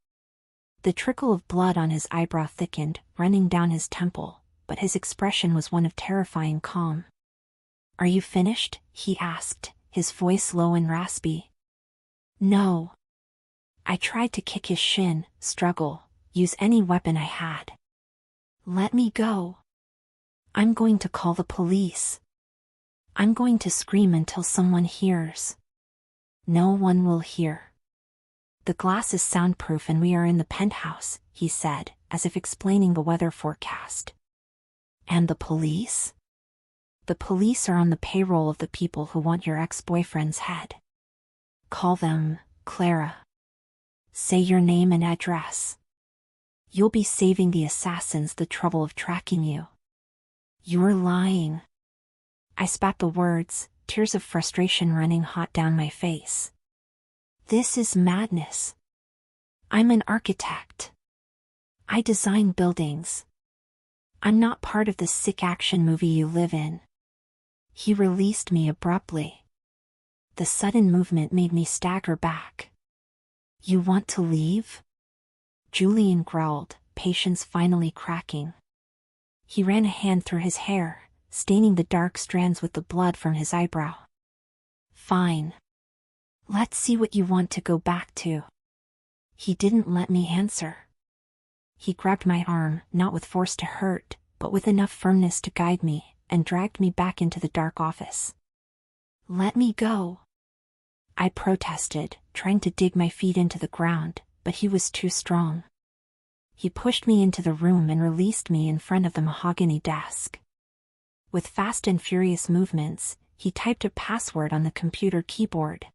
[SPEAKER 1] The trickle of blood on his eyebrow thickened, running down his temple, but his expression was one of terrifying calm. Are you finished? He asked, his voice low and raspy. No. I tried to kick his shin, struggle, use any weapon I had. Let me go. I'm going to call the police. I'm going to scream until someone hears. No one will hear. The glass is soundproof and we are in the penthouse, he said, as if explaining the weather forecast. And the police? The police are on the payroll of the people who want your ex-boyfriend's head. Call them, Clara. Say your name and address. You'll be saving the assassins the trouble of tracking you. You're lying. I spat the words, tears of frustration running hot down my face. This is madness. I'm an architect. I design buildings. I'm not part of the sick action movie you live in. He released me abruptly. The sudden movement made me stagger back. You want to leave? Julian growled, patience finally cracking. He ran a hand through his hair, staining the dark strands with the blood from his eyebrow. Fine. Let's see what you want to go back to. He didn't let me answer. He grabbed my arm, not with force to hurt, but with enough firmness to guide me, and dragged me back into the dark office. Let me go. I protested, trying to dig my feet into the ground, but he was too strong. He pushed me into the room and released me in front of the mahogany desk. With fast and furious movements, he typed a password on the computer keyboard.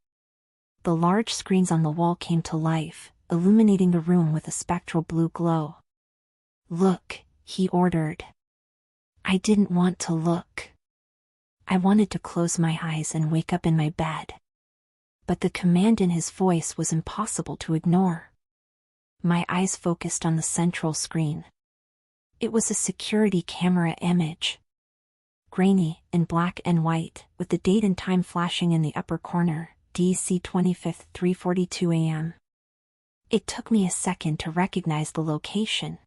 [SPEAKER 1] The large screens on the wall came to life, illuminating the room with a spectral blue glow. Look, he ordered. I didn't want to look. I wanted to close my eyes and wake up in my bed. But the command in his voice was impossible to ignore. My eyes focused on the central screen. It was a security camera image. Grainy, in black and white, with the date and time flashing in the upper corner, DC 25th, 3:42 a.m. It took me a second to recognize the location.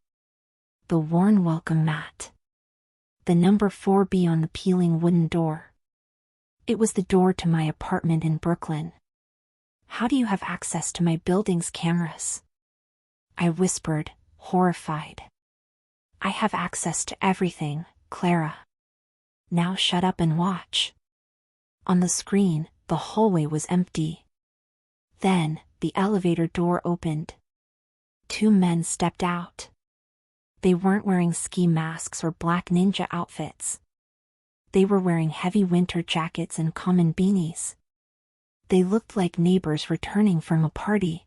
[SPEAKER 1] The worn welcome mat. The number 4B on the peeling wooden door. It was the door to my apartment in Brooklyn. How do you have access to my building's cameras? I whispered, horrified. I have access to everything, Clara. Now shut up and watch. On the screen, the hallway was empty. Then, the elevator door opened. 2 men stepped out. They weren't wearing ski masks or black ninja outfits. They were wearing heavy winter jackets and common beanies. They looked like neighbors returning from a party.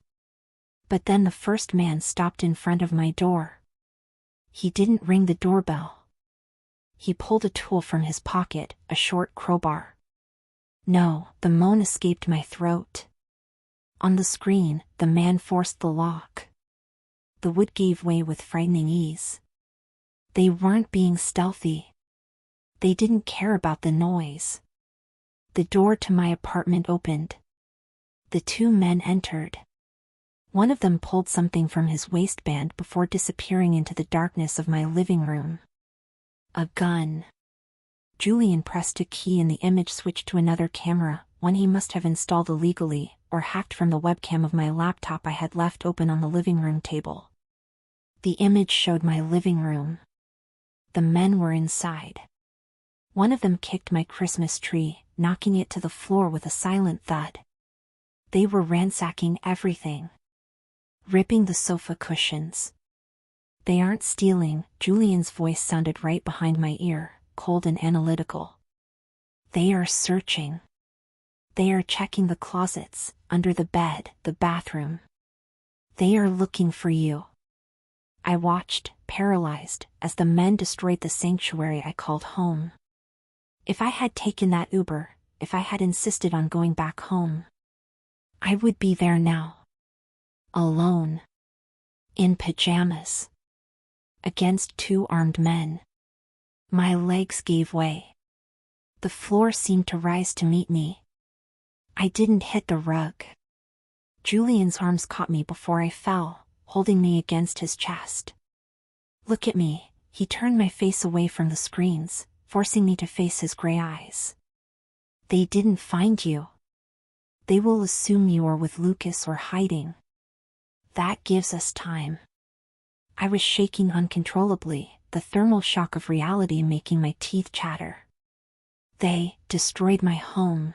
[SPEAKER 1] But then the first man stopped in front of my door. He didn't ring the doorbell. He pulled a tool from his pocket, a short crowbar. No, the moan escaped my throat. On the screen, the man forced the lock. The wood gave way with frightening ease. They weren't being stealthy. They didn't care about the noise. The door to my apartment opened. The 2 men entered. One of them pulled something from his waistband before disappearing into the darkness of my living room. A gun. Julian pressed a key and the image switched to another camera, one he must have installed illegally, or hacked from the webcam of my laptop I had left open on the living room table. The image showed my living room. The men were inside. One of them kicked my Christmas tree, knocking it to the floor with a silent thud. They were ransacking everything. Ripping the sofa cushions. They aren't stealing, Julian's voice sounded right behind my ear, cold and analytical. They are searching. They are checking the closets, under the bed, the bathroom. They are looking for you. I watched, paralyzed, as the men destroyed the sanctuary I called home. If I had taken that Uber, if I had insisted on going back home, I would be there now. Alone. In pajamas. Against 2 armed men. My legs gave way. The floor seemed to rise to meet me. I didn't hit the rug. Julian's arms caught me before I fell, holding me against his chest. Look at me, he turned my face away from the screens, forcing me to face his gray eyes. They didn't find you. They will assume you are with Lucas or hiding. That gives us time. I was shaking uncontrollably, the thermal shock of reality making my teeth chatter. They destroyed my home.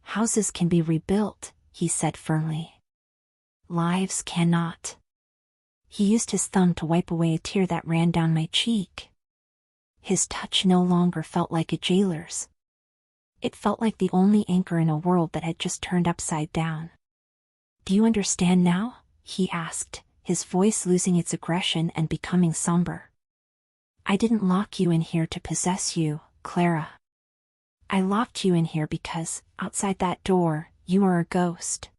[SPEAKER 1] Houses can be rebuilt, he said firmly. Lives cannot. He used his thumb to wipe away a tear that ran down my cheek. His touch no longer felt like a jailer's. It felt like the only anchor in a world that had just turned upside down. Do you understand now? He asked, his voice losing its aggression and becoming somber. "I didn't lock you in here to possess you, Clara. I locked you in here because, outside that door, you are a ghost."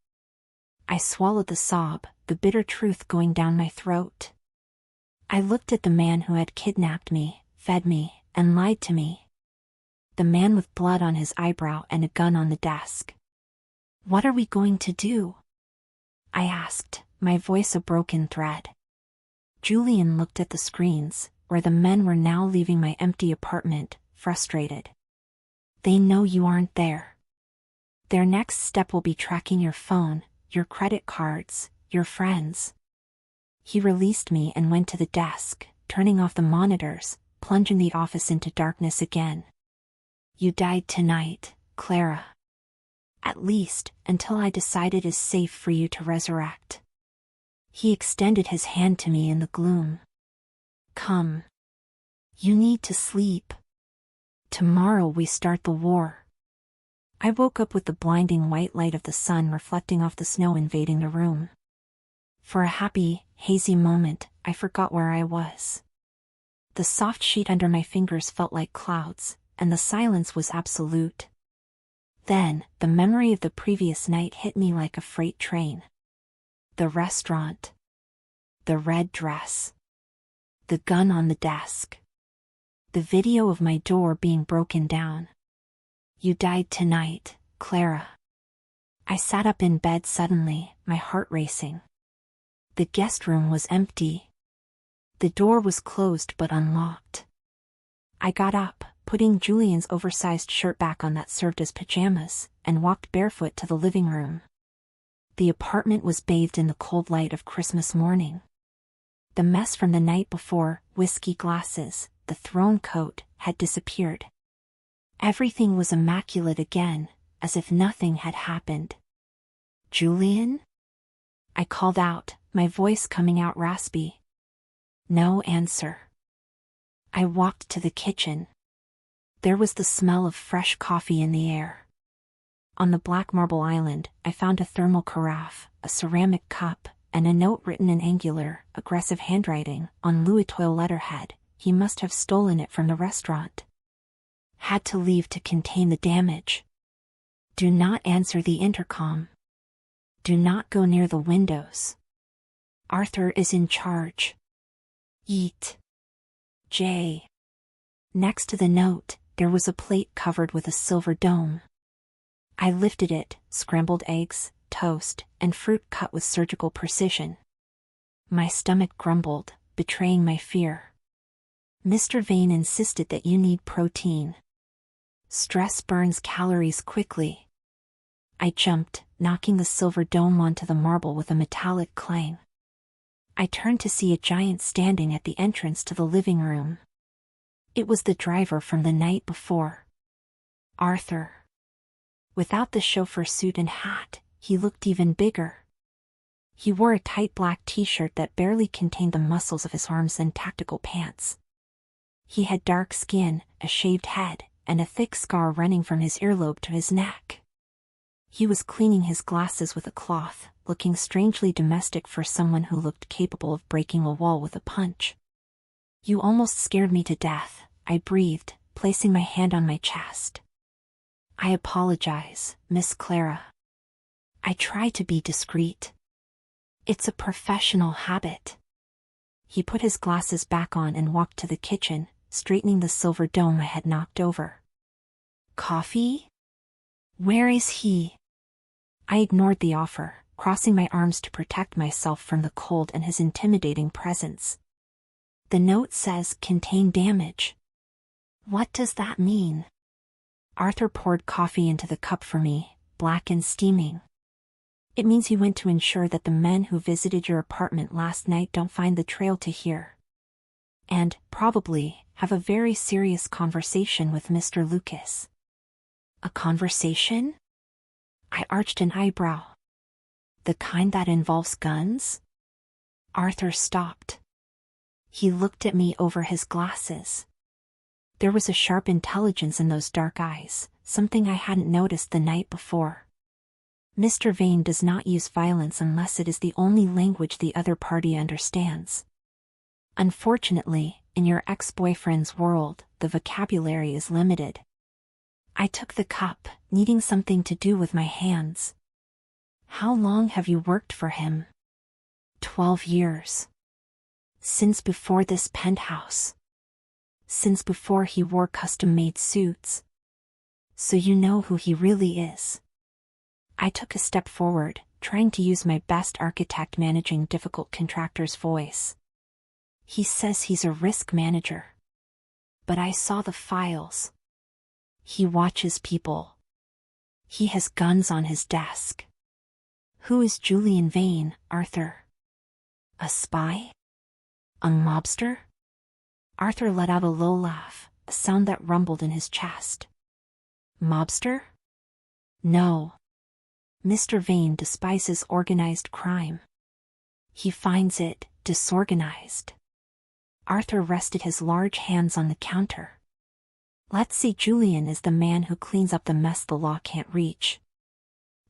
[SPEAKER 1] I swallowed the sob, the bitter truth going down my throat. I looked at the man who had kidnapped me, fed me, and lied to me. The man with blood on his eyebrow and a gun on the desk. "What are we going to do?" I asked, my voice a broken thread. Julian looked at the screens, where the men were now leaving my empty apartment, frustrated. "They know you aren't there. Their next step will be tracking your phone, your credit cards, your friends." He released me and went to the desk, turning off the monitors, plunging the office into darkness again. "You died tonight, Clara. At least, until I decide it is safe for you to resurrect." He extended his hand to me in the gloom. "Come. You need to sleep. Tomorrow we start the war." I woke up with the blinding white light of the sun reflecting off the snow invading the room. For a happy, hazy moment, I forgot where I was. The soft sheet under my fingers felt like clouds, and the silence was absolute. Then, the memory of the previous night hit me like a freight train. The restaurant. The red dress. The gun on the desk. The video of my door being broken down. "You died tonight, Clara." I sat up in bed suddenly, my heart racing. The guest room was empty. The door was closed but unlocked. I got up, putting Julian's oversized shirt back on that served as pajamas, and walked barefoot to the living room. The apartment was bathed in the cold light of Christmas morning. The mess from the night before, whiskey glasses, the thrown coat, had disappeared. Everything was immaculate again, as if nothing had happened. "Julian?" I called out, my voice coming out raspy. No answer. I walked to the kitchen. There was the smell of fresh coffee in the air. On the black marble island, I found a thermal carafe, a ceramic cup, and a note written in angular, aggressive handwriting, on Louis Toile letterhead. He must have stolen it from the restaurant. Had to leave to contain the damage. Do not answer the intercom. Do not go near the windows. Arthur is in charge. Eat. J. Next to the note, there was a plate covered with a silver dome. I lifted it, scrambled eggs, toast, and fruit cut with surgical precision. My stomach grumbled, betraying my fear. "Mr. Vane insisted that you need protein. Stress burns calories quickly." I jumped, knocking the silver dome onto the marble with a metallic clang. I turned to see a giant standing at the entrance to the living room. It was the driver from the night before. Arthur. Without the chauffeur suit and hat, he looked even bigger. He wore a tight black t-shirt that barely contained the muscles of his arms and tactical pants. He had dark skin, a shaved head, and a thick scar running from his earlobe to his neck. He was cleaning his glasses with a cloth, looking strangely domestic for someone who looked capable of breaking a wall with a punch. "You almost scared me to death," I breathed, placing my hand on my chest. "I apologize, Miss Clara. I try to be discreet. It's a professional habit." He put his glasses back on and walked to the kitchen, straightening the silver dome I had knocked over. "Coffee? Where is he?" I ignored the offer, crossing my arms to protect myself from the cold and his intimidating presence. "The note says contain damage." "What does that mean?" Arthur poured coffee into the cup for me, black and steaming. "It means he went to ensure that the men who visited your apartment last night don't find the trail to here. And, probably, have a very serious conversation with Mr. Lucas." "A conversation?" I arched an eyebrow. "The kind that involves guns?" Arthur stopped. He looked at me over his glasses. There was a sharp intelligence in those dark eyes, something I hadn't noticed the night before. Mr. Vane does not use violence unless it is the only language the other party understands. Unfortunately, in your ex-boyfriend's world, the vocabulary is limited. I took the cup, needing something to do with my hands. How long have you worked for him? 12 years. Since before this penthouse. Since before he wore custom-made suits. So you know who he really is. I took a step forward, trying to use my best architect managing difficult contractor's voice. He says he's a risk manager. But I saw the files. He watches people. He has guns on his desk. Who is Julian Vane, Arthur? A spy? A mobster? Arthur let out a low laugh, a sound that rumbled in his chest. Mobster? No. Mr. Vane despises organized crime. He finds it disorganized. Arthur rested his large hands on the counter. Let's say Julian is the man who cleans up the mess the law can't reach.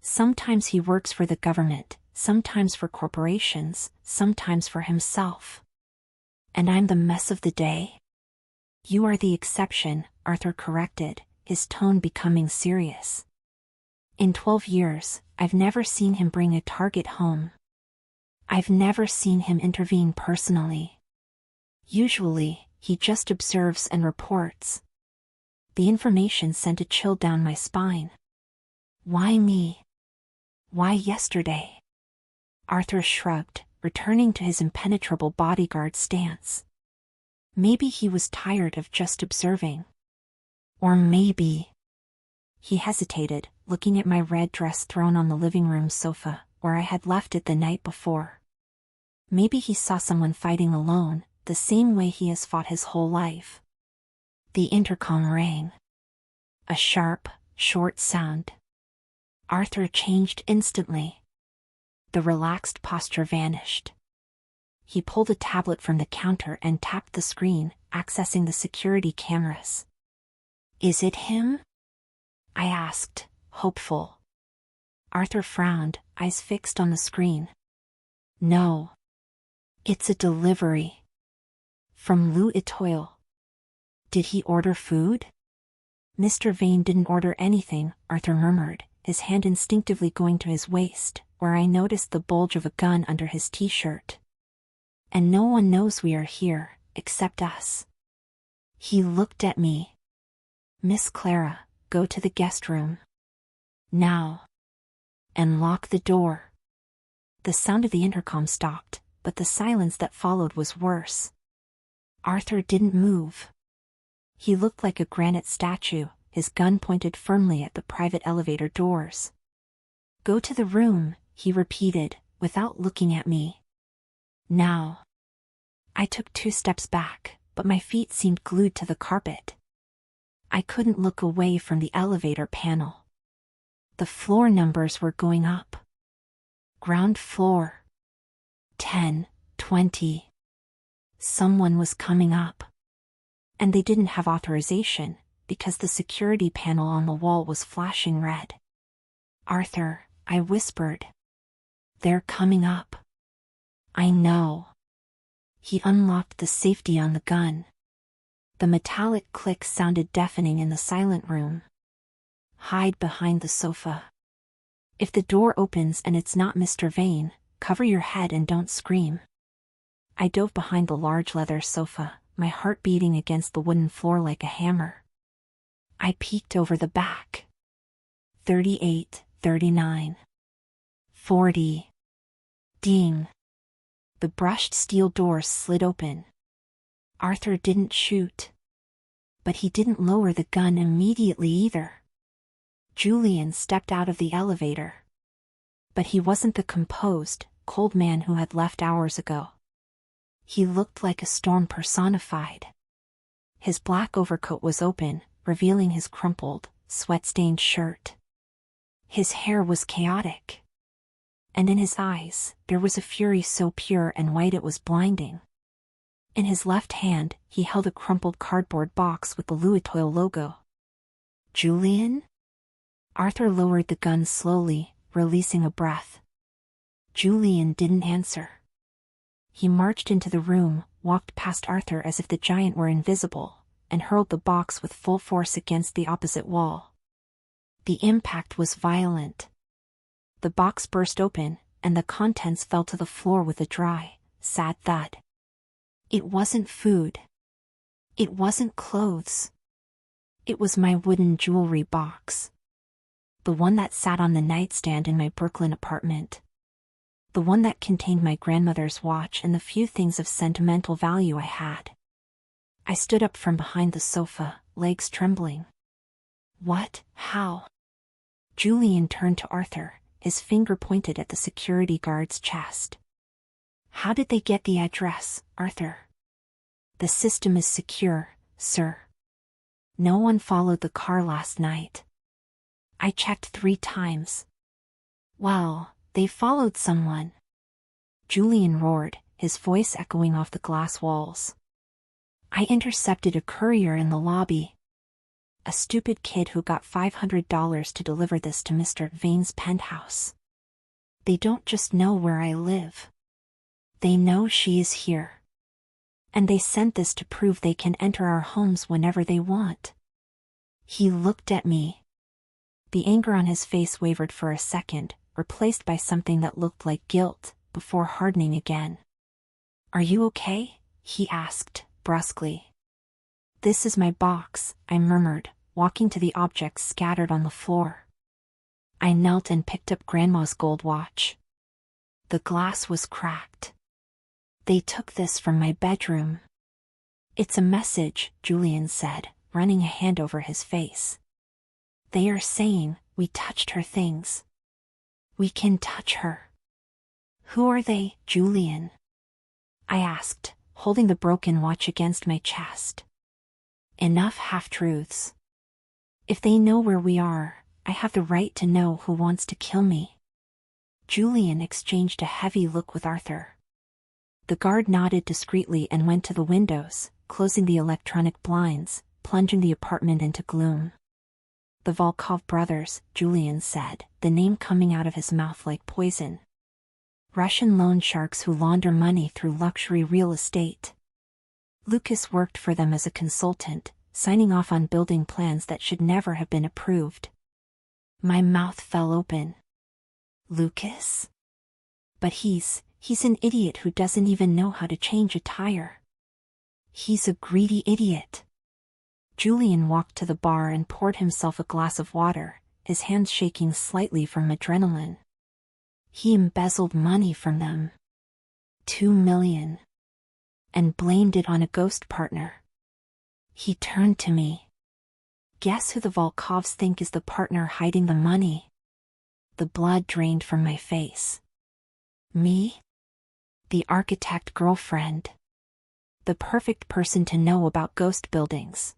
[SPEAKER 1] Sometimes he works for the government, sometimes for corporations, sometimes for himself. And I'm the mess of the day? You are the exception, Arthur corrected, his tone becoming serious. In 12 years, I've never seen him bring a target home. I've never seen him intervene personally. Usually, he just observes and reports. The information sent a chill down my spine. Why me? Why yesterday? Arthur shrugged, returning to his impenetrable bodyguard stance. Maybe he was tired of just observing. Or maybe... He hesitated, looking at my red dress thrown on the living room sofa, where I had left it the night before. Maybe he saw someone fighting alone, the same way he has fought his whole life. The intercom rang. A sharp, short sound. Arthur changed instantly. The relaxed posture vanished. He pulled a tablet from the counter and tapped the screen, accessing the security cameras. Is it him? I asked, hopeful. Arthur frowned, eyes fixed on the screen. No. It's a delivery. From Lou Etoile. Did he order food? Mr. Vane didn't order anything, Arthur murmured, his hand instinctively going to his waist, where I noticed the bulge of a gun under his t-shirt. And no one knows we are here, except us. He looked at me. Miss Clara, go to the guest room. Now. And lock the door. The sound of the intercom stopped, but the silence that followed was worse. Arthur didn't move. He looked like a granite statue, his gun pointed firmly at the private elevator doors. Go to the room, he repeated, without looking at me. Now. I took 2 steps back, but my feet seemed glued to the carpet. I couldn't look away from the elevator panel. The floor numbers were going up. Ground floor. 10, 20. Someone was coming up. And they didn't have authorization, because the security panel on the wall was flashing red. Arthur, I whispered. They're coming up. I know. He unlocked the safety on the gun. The metallic click sounded deafening in the silent room. Hide behind the sofa. If the door opens and it's not Mr. Vane, cover your head and don't scream. I dove behind the large leather sofa, my heart beating against the wooden floor like a hammer. I peeked over the back. 38, 39. 40. Ding. The brushed steel doors slid open. Arthur didn't shoot. But he didn't lower the gun immediately either. Julian stepped out of the elevator. But he wasn't the composed, cold man who had left hours ago. He looked like a storm personified. His black overcoat was open, revealing his crumpled, sweat-stained shirt. His hair was chaotic. And in his eyes, there was a fury so pure and white it was blinding. In his left hand, he held a crumpled cardboard box with the Lou Etoile logo. Julian? Arthur lowered the gun slowly, releasing a breath. Julian didn't answer. He marched into the room, walked past Arthur as if the giant were invisible, and hurled the box with full force against the opposite wall. The impact was violent. The box burst open, and the contents fell to the floor with a dry, sad thud. It wasn't food. It wasn't clothes. It was my wooden jewelry box. The one that sat on the nightstand in my Brooklyn apartment. The one that contained my grandmother's watch and the few things of sentimental value I had. I stood up from behind the sofa, legs trembling. What? How? Julian turned to Arthur, his finger pointed at the security guard's chest. How did they get the address, Arthur? The system is secure, sir. No one followed the car last night. I checked 3 times. Well, they followed someone. Julian roared, his voice echoing off the glass walls. I intercepted a courier in the lobby. A stupid kid who got $500 to deliver this to Mr. Vane's penthouse. They don't just know where I live. They know she is here. And they sent this to prove they can enter our homes whenever they want. He looked at me. The anger on his face wavered for a second, replaced by something that looked like guilt, before hardening again. Are you okay? He asked, brusquely. This is my box, I murmured, walking to the objects scattered on the floor. I knelt and picked up Grandma's gold watch. The glass was cracked. They took this from my bedroom. It's a message, Julian said, running a hand over his face. They are saying, we touched her things. We can touch her. Who are they, Julian? I asked, holding the broken watch against my chest. Enough half-truths. If they know where we are, I have the right to know who wants to kill me. Julian exchanged a heavy look with Arthur. The guard nodded discreetly and went to the windows, closing the electronic blinds, plunging the apartment into gloom. The Volkov brothers, Julian said, the name coming out of his mouth like poison. Russian loan sharks who launder money through luxury real estate. Lucas worked for them as a consultant, signing off on building plans that should never have been approved. My mouth fell open. Lucas? But he's an idiot who doesn't even know how to change a tire. He's a greedy idiot. Julian walked to the bar and poured himself a glass of water, his hands shaking slightly from adrenaline. He embezzled money from them. $2 million. And blamed it on a ghost partner. He turned to me. Guess who the Volkovs think is the partner hiding the money? The blood drained from my face. Me? The architect girlfriend. The perfect person to know about ghost buildings.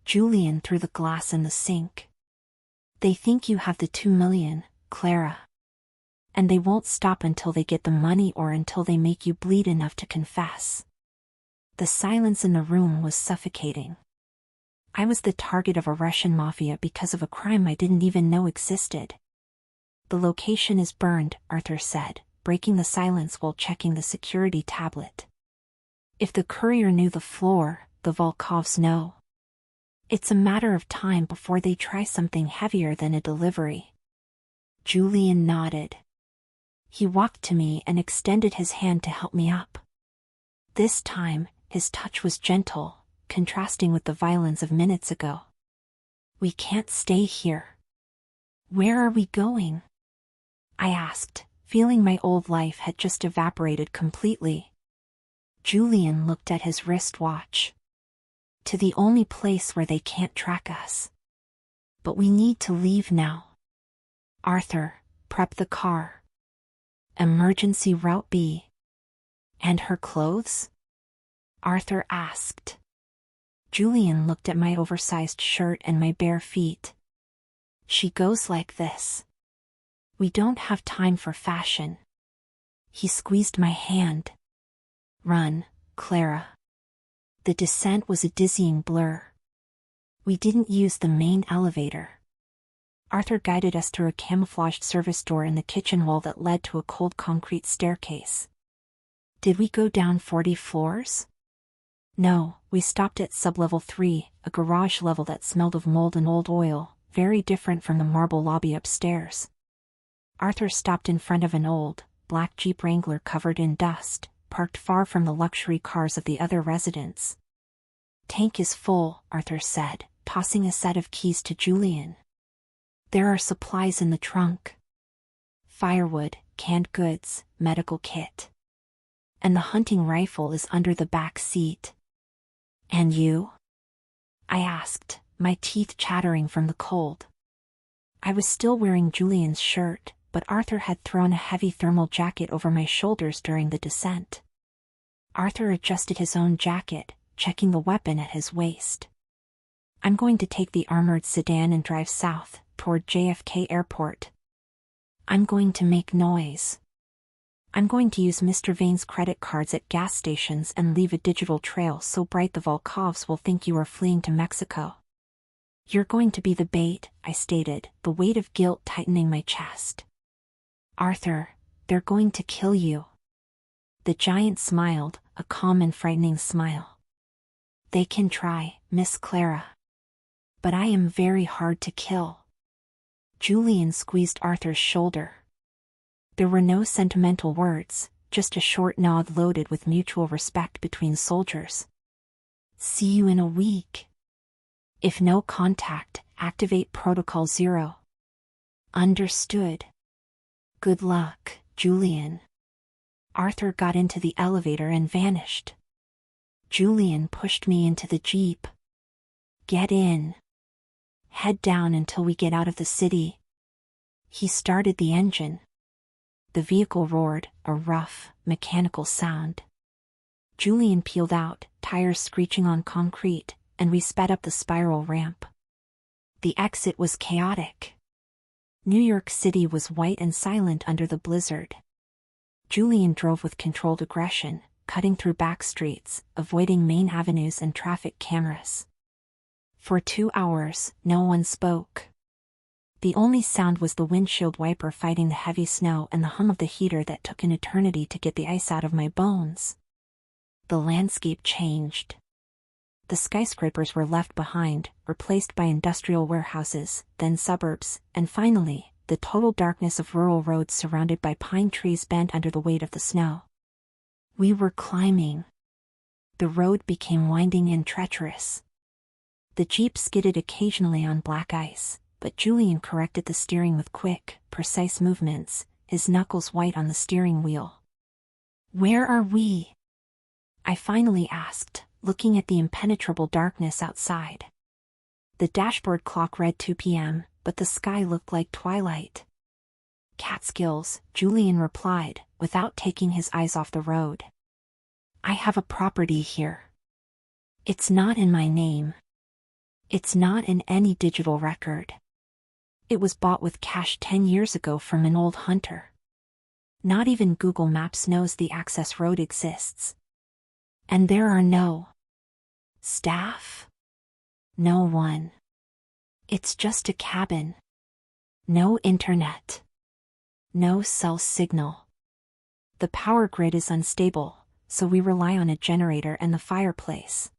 [SPEAKER 1] Julian threw the glass in the sink. They think you have the $2 million, Clara. And they won't stop until they get the money or until they make you bleed enough to confess. The silence in the room was suffocating. I was the target of a Russian mafia because of a crime I didn't even know existed. The location is burned, Arthur said, breaking the silence while checking the security tablet. If the courier knew the floor, the Volkovs know. It's a matter of time before they try something heavier than a delivery. Julian nodded. He walked to me and extended his hand to help me up. This time, his touch was gentle, contrasting with the violence of minutes ago. We can't stay here. Where are we going? I asked, feeling my old life had just evaporated completely. Julian looked at his wristwatch. To the only place where they can't track us. But we need to leave now. Arthur, prep the car. Emergency route B. And her clothes? Arthur asked. Julian looked at my oversized shirt and my bare feet. She goes like this. We don't have time for fashion. He squeezed my hand. Run, Clara. The descent was a dizzying blur. We didn't use the main elevator. Arthur guided us through a camouflaged service door in the kitchen wall that led to a cold concrete staircase. Did we go down 40 floors? No, we stopped at sublevel 3, a garage level that smelled of mold and old oil, very different from the marble lobby upstairs. Arthur stopped in front of an old, black Jeep Wrangler covered in dust, parked far from the luxury cars of the other residents. Tank is full, Arthur said, tossing a set of keys to Julian. There are supplies in the trunk. Firewood, canned goods, medical kit. And the hunting rifle is under the back seat. And you? I asked, my teeth chattering from the cold. I was still wearing Julian's shirt, but Arthur had thrown a heavy thermal jacket over my shoulders during the descent. Arthur adjusted his own jacket, checking the weapon at his waist. I'm going to take the armored sedan and drive south, toward JFK Airport. I'm going to make noise. I'm going to use Mr. Vane's credit cards at gas stations and leave a digital trail so bright the Volkovs will think you are fleeing to Mexico. You're going to be the bait, I stated, the weight of guilt tightening my chest. Arthur, they're going to kill you. The giant smiled, a calm and frightening smile. They can try, Miss Clara. But I am very hard to kill. Julian squeezed Arthur's shoulder. There were no sentimental words, just a short nod loaded with mutual respect between soldiers. See you in a week. If no contact, activate Protocol 0. Understood. Good luck, Julian. Arthur got into the elevator and vanished. Julian pushed me into the Jeep. Get in. Head down until we get out of the city. He started the engine. The vehicle roared, a rough, mechanical sound. Julian peeled out, tires screeching on concrete, and we sped up the spiral ramp. The exit was chaotic. New York City was white and silent under the blizzard. Julian drove with controlled aggression, cutting through back streets, avoiding main avenues and traffic cameras. For 2 hours, no one spoke. The only sound was the windshield wiper fighting the heavy snow and the hum of the heater that took an eternity to get the ice out of my bones. The landscape changed. The skyscrapers were left behind, replaced by industrial warehouses, then suburbs, and finally, the total darkness of rural roads surrounded by pine trees bent under the weight of the snow. We were climbing. The road became winding and treacherous. The Jeep skidded occasionally on black ice, but Julian corrected the steering with quick, precise movements, his knuckles white on the steering wheel. Where are we? I finally asked, looking at the impenetrable darkness outside. The dashboard clock read 2 p.m., but the sky looked like twilight. Catskills, Julian replied, without taking his eyes off the road. I have a property here. It's not in my name. It's not in any digital record. It was bought with cash 10 years ago from an old hunter. Not even Google Maps knows the access road exists. And there are no staff? No one. It's just a cabin. No internet. No cell signal. The power grid is unstable, so we rely on a generator and the fireplace.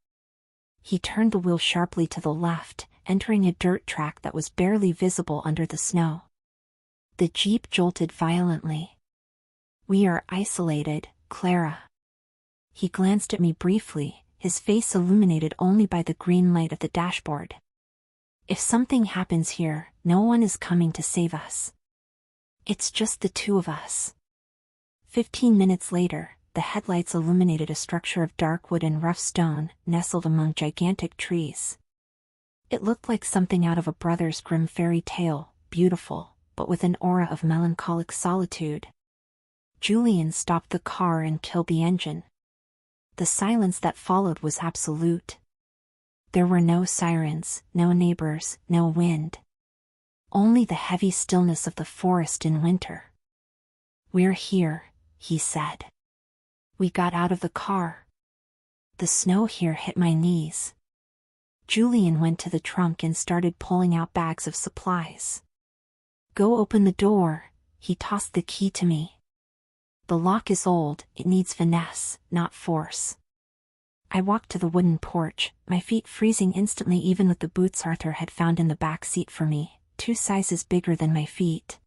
[SPEAKER 1] He turned the wheel sharply to the left, entering a dirt track that was barely visible under the snow. The Jeep jolted violently. We are isolated, Clara. He glanced at me briefly, his face illuminated only by the green light of the dashboard. If something happens here, no one is coming to save us. It's just the two of us. 15 minutes later, the headlights illuminated a structure of dark wood and rough stone, nestled among gigantic trees. It looked like something out of a Brothers Grimm fairy tale, beautiful, but with an aura of melancholic solitude. Julian stopped the car and killed the engine. The silence that followed was absolute. There were no sirens, no neighbors, no wind. Only the heavy stillness of the forest in winter. We're here, he said. We got out of the car. The snow here hit my knees. Julian went to the trunk and started pulling out bags of supplies. Go open the door. He tossed the key to me. The lock is old, it needs finesse, not force. I walked to the wooden porch, my feet freezing instantly even with the boots Arthur had found in the back seat for me, 2 sizes bigger than my feet.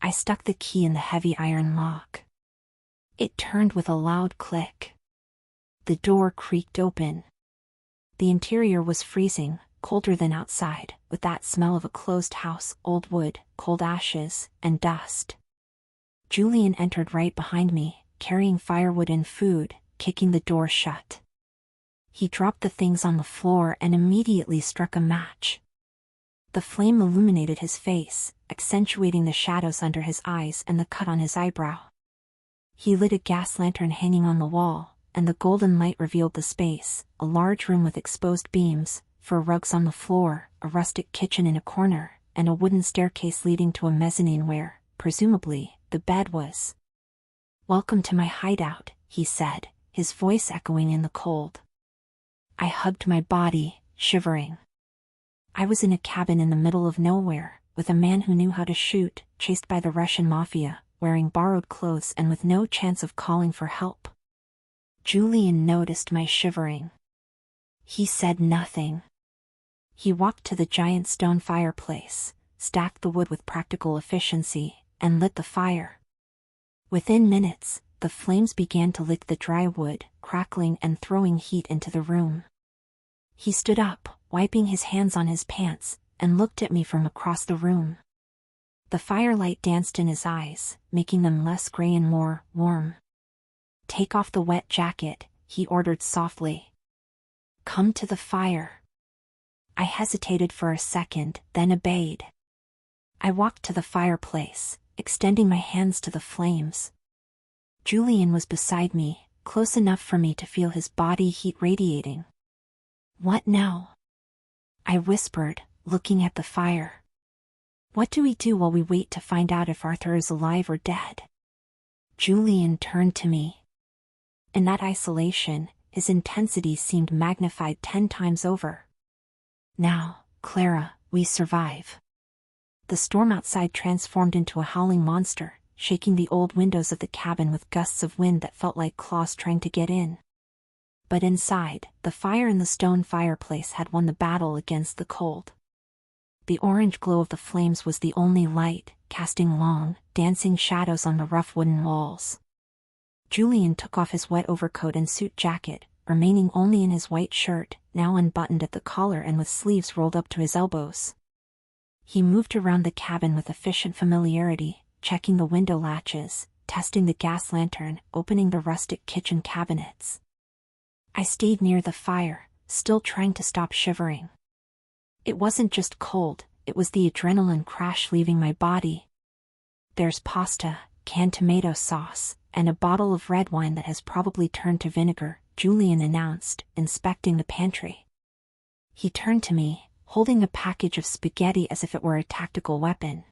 [SPEAKER 1] I stuck the key in the heavy iron lock. It turned with a loud click. The door creaked open. The interior was freezing, colder than outside, with that smell of a closed house, old wood, cold ashes, and dust. Julian entered right behind me, carrying firewood and food, kicking the door shut. He dropped the things on the floor and immediately struck a match. The flame illuminated his face, accentuating the shadows under his eyes and the cut on his eyebrow. He lit a gas lantern hanging on the wall, and the golden light revealed the space, a large room with exposed beams, fur rugs on the floor, a rustic kitchen in a corner, and a wooden staircase leading to a mezzanine where, presumably, the bed was. "Welcome to my hideout," he said, his voice echoing in the cold. I hugged my body, shivering. I was in a cabin in the middle of nowhere, with a man who knew how to shoot, chased by the Russian mafia, wearing borrowed clothes and with no chance of calling for help. Julian noticed my shivering. He said nothing. He walked to the giant stone fireplace, stacked the wood with practical efficiency, and lit the fire. Within minutes, the flames began to lick the dry wood, crackling and throwing heat into the room. He stood up, wiping his hands on his pants, and looked at me from across the room. The firelight danced in his eyes, making them less gray and more warm. "Take off the wet jacket," he ordered softly. "Come to the fire." I hesitated for a second, then obeyed. I walked to the fireplace, extending my hands to the flames. Julian was beside me, close enough for me to feel his body heat radiating. "What now?" I whispered, looking at the fire. "What do we do while we wait to find out if Arthur is alive or dead?" Julian turned to me. In that isolation, his intensity seemed magnified 10 times over. "Now, Clara, we survive." The storm outside transformed into a howling monster, shaking the old windows of the cabin with gusts of wind that felt like claws trying to get in. But inside, the fire in the stone fireplace had won the battle against the cold. The orange glow of the flames was the only light, casting long, dancing shadows on the rough wooden walls. Julian took off his wet overcoat and suit jacket, remaining only in his white shirt, now unbuttoned at the collar and with sleeves rolled up to his elbows. He moved around the cabin with efficient familiarity, checking the window latches, testing the gas lantern, opening the rustic kitchen cabinets. I stayed near the fire, still trying to stop shivering. It wasn't just cold, it was the adrenaline crash leaving my body. "There's pasta, canned tomato sauce, and a bottle of red wine that has probably turned to vinegar," Julian announced, inspecting the pantry. He turned to me, holding a package of spaghetti as if it were a tactical weapon.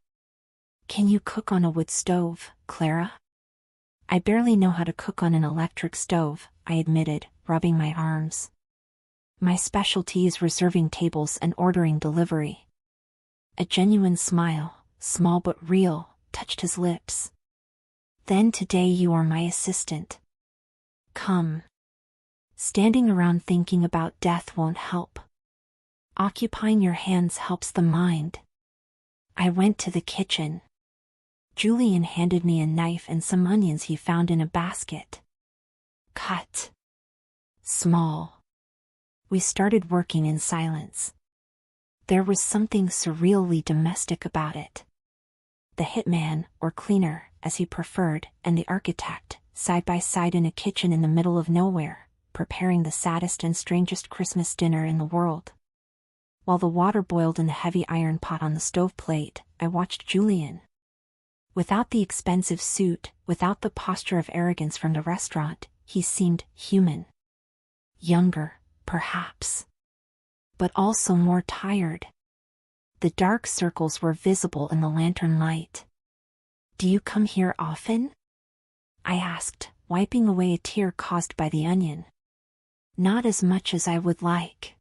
[SPEAKER 1] "Can you cook on a wood stove, Clara?" "I barely know how to cook on an electric stove," I admitted, rubbing my arms. "My specialty is reserving tables and ordering delivery." A genuine smile, small but real, touched his lips. "Then today you are my assistant. Come. Standing around thinking about death won't help. Occupying your hands helps the mind." I went to the kitchen. Julian handed me a knife and some onions he found in a basket. "Cut. Small." We started working in silence. There was something surreally domestic about it. The hitman, or cleaner, as he preferred, and the architect, side by side in a kitchen in the middle of nowhere, preparing the saddest and strangest Christmas dinner in the world. While the water boiled in the heavy iron pot on the stove plate, I watched Julian. Without the expensive suit, without the posture of arrogance from the restaurant, he seemed human. Younger, perhaps. But also more tired. The dark circles were visible in the lantern light. "Do you come here often?" I asked, wiping away a tear caused by the onion. "Not as much as I would like."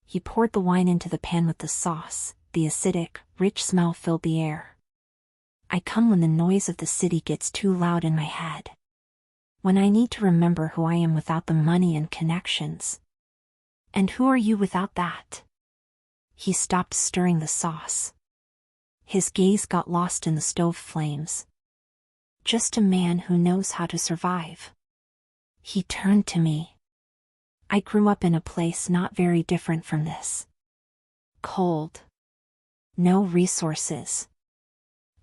[SPEAKER 1] He poured the wine into the pan with the sauce, The acidic, rich smell filled the air. I come when the noise of the city gets too loud in my head. When I need to remember who I am without the money and connections. And who are you without that? He stopped stirring the sauce. His gaze got lost in the stove flames. Just a man who knows how to survive. He turned to me. I grew up in a place not very different from this. Cold. No resources.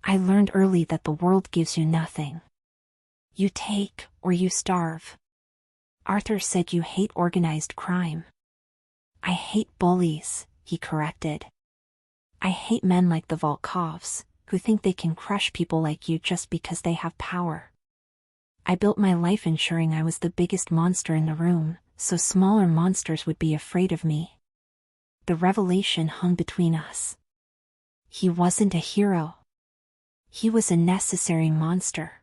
[SPEAKER 1] I learned early that the world gives you nothing. You take, or you starve. Arthur said you hate organized crime. I hate bullies, he corrected. I hate men like the Volkovs, who think they can crush people like you just because they have power. I built my life ensuring I was the biggest monster in the room, so smaller monsters would be afraid of me. The revelation hung between us. He wasn't a hero. He was a necessary monster.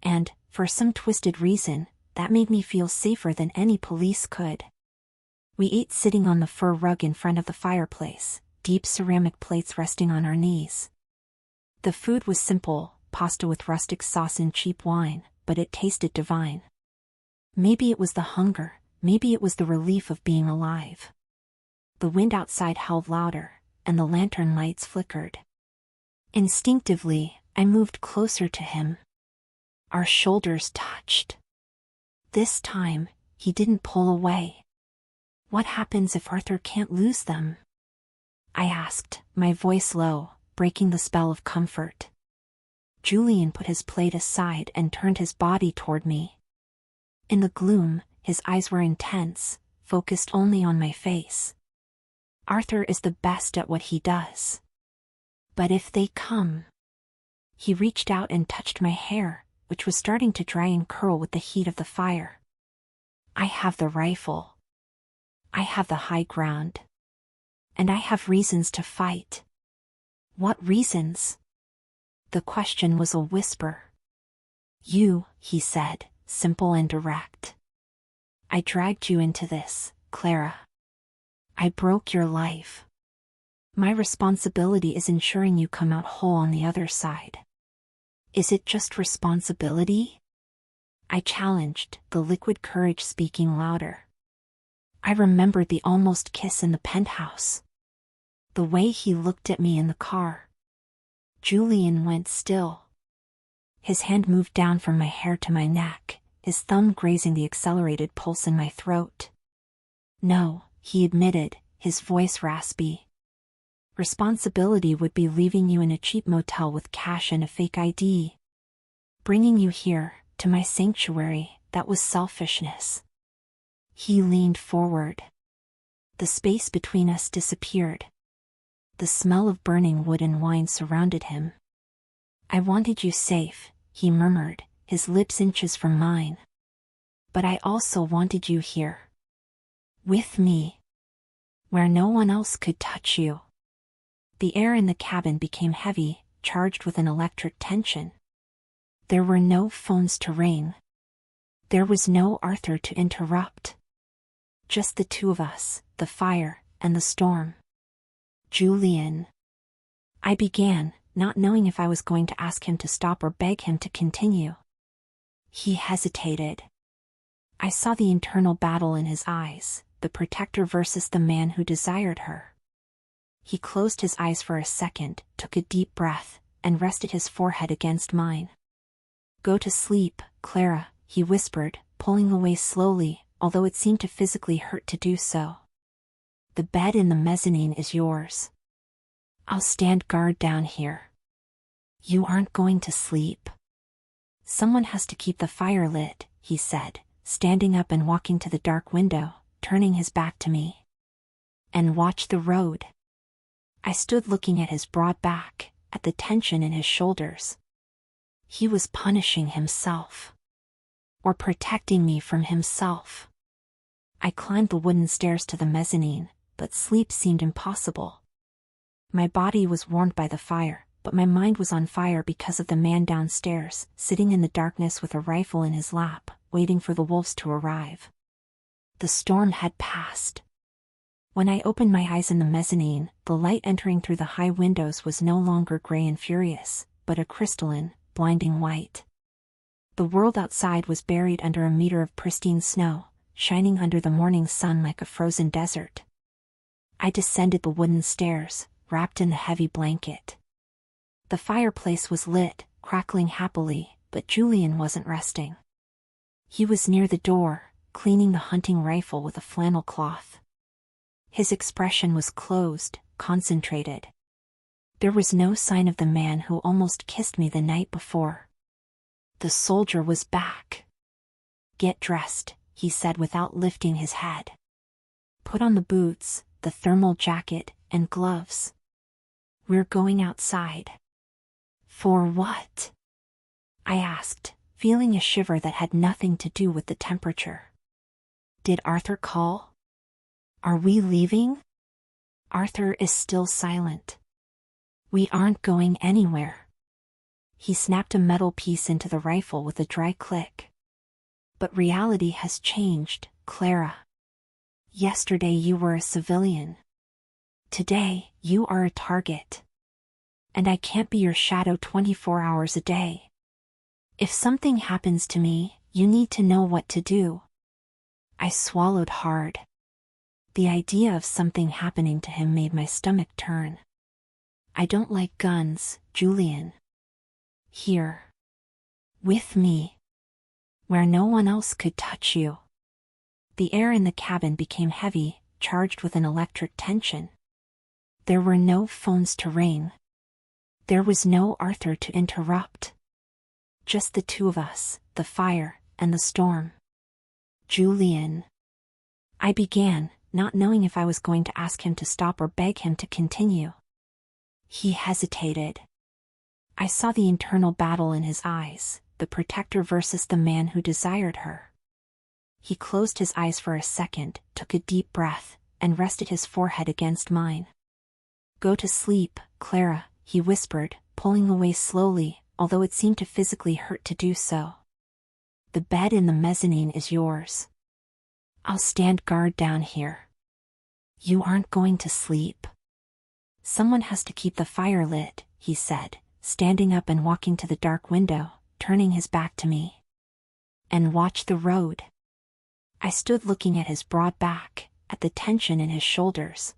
[SPEAKER 1] And, for some twisted reason, that made me feel safer than any police could. We ate sitting on the fur rug in front of the fireplace, deep ceramic plates resting on our knees. The food was simple, pasta with rustic sauce and cheap wine, but it tasted divine. Maybe it was the hunger, maybe it was the relief of being alive. The wind outside howled louder, and the lantern lights flickered. Instinctively, I moved closer to him. Our shoulders touched. This time, he didn't pull away. What happens if Arthur can't lose them? I asked, my voice low, breaking the spell of comfort. Julian put his plate aside and turned his body toward me. In the gloom, his eyes were intense, focused only on my face. Arthur is the best at what he does. But if they come... He reached out and touched my hair, which was starting to dry and curl with the heat of the fire. I have the rifle. I have the high ground. And I have reasons to fight. What reasons? The question was a whisper. You, he said, simple and direct. I dragged you into this, Clara. I broke your life. My responsibility is ensuring you come out whole on the other side. Is it just responsibility? I challenged, the liquid courage speaking louder. I remembered the almost kiss in the penthouse. The way he looked at me in the car. Julian went still. His hand moved down from my hair to my neck, his thumb grazing the accelerated pulse in my throat. No, he admitted, his voice raspy. Responsibility would be leaving you in a cheap motel with cash and a fake ID. Bringing you here, to my sanctuary, that was selfishness. He leaned forward. The space between us disappeared. The smell of burning wood and wine surrounded him. I wanted you safe, he murmured, his lips inches from mine. But I also wanted you here. With me. Where no one else could touch you. The air in the cabin became heavy, charged with an electric tension. There were no phones to ring. There was no Arthur to interrupt. Just the two of us, the fire, and the storm. Julian. I began, not knowing if I was going to ask him to stop or beg him to continue. He hesitated. I saw the internal battle in his eyes, the protector versus the man who desired her. He closed his eyes for a second, took a deep breath, and rested his forehead against mine. Go to sleep, Clara, he whispered, pulling away slowly, although it seemed to physically hurt to do so. The bed in the mezzanine is yours. I'll stand guard down here. You aren't going to sleep. Someone has to keep the fire lit, he said, standing up and walking to the dark window, turning his back to me. And watch the road. I stood looking at his broad back, at the tension in his shoulders. He was punishing himself. Or protecting me from himself. I climbed the wooden stairs to the mezzanine, but sleep seemed impossible. My body was warmed by the fire, but my mind was on fire because of the man downstairs, sitting in the darkness with a rifle in his lap, waiting for the wolves to arrive. The storm had passed. When I opened my eyes in the mezzanine, the light entering through the high windows was no longer gray and furious, but a crystalline, blinding white. The world outside was buried under a meter of pristine snow, shining under the morning sun like a frozen desert. I descended the wooden stairs, wrapped in the heavy blanket. The fireplace was lit, crackling happily, but Julian wasn't resting. He was near the door, cleaning the hunting rifle with a flannel cloth. His expression was closed, concentrated. There was no sign of the man who almost kissed me the night before. The soldier was back. "Get dressed," he said without lifting his head. "Put on the boots, the thermal jacket, and gloves. We're going outside." "For what?" I asked, feeling a shiver that had nothing to do with the temperature. "Did Arthur call? Are we leaving?" Arthur is still silent. "We aren't going anywhere." He snapped a metal piece into the rifle with a dry click. "But reality has changed, Clara. Yesterday you were a civilian. Today, you are a target. And I can't be your shadow 24 hours a day. If something happens to me, you need to know what to do." I swallowed hard. The idea of something happening to him made my stomach turn. "I don't like guns, Julian. Here. With me. Where no one else could touch you." The air in the cabin became heavy, charged with an electric tension. There were no phones to ring. There was no Arthur to interrupt. Just the two of us, the fire, and the storm. "Julian," I began, not knowing if I was going to ask him to stop or beg him to continue. He hesitated. I saw the internal battle in his eyes, the protector versus the man who desired her. He closed his eyes for a second, took a deep breath, and rested his forehead against mine. "Go to sleep, Clara," he whispered, pulling away slowly, although it seemed to physically hurt to do so. "The bed in the mezzanine is yours. I'll stand guard down here. You aren't going to sleep. Someone has to keep the fire lit," he said, standing up and walking to the dark window, turning his back to me. "And watch the road." I stood looking at his broad back, at the tension in his shoulders.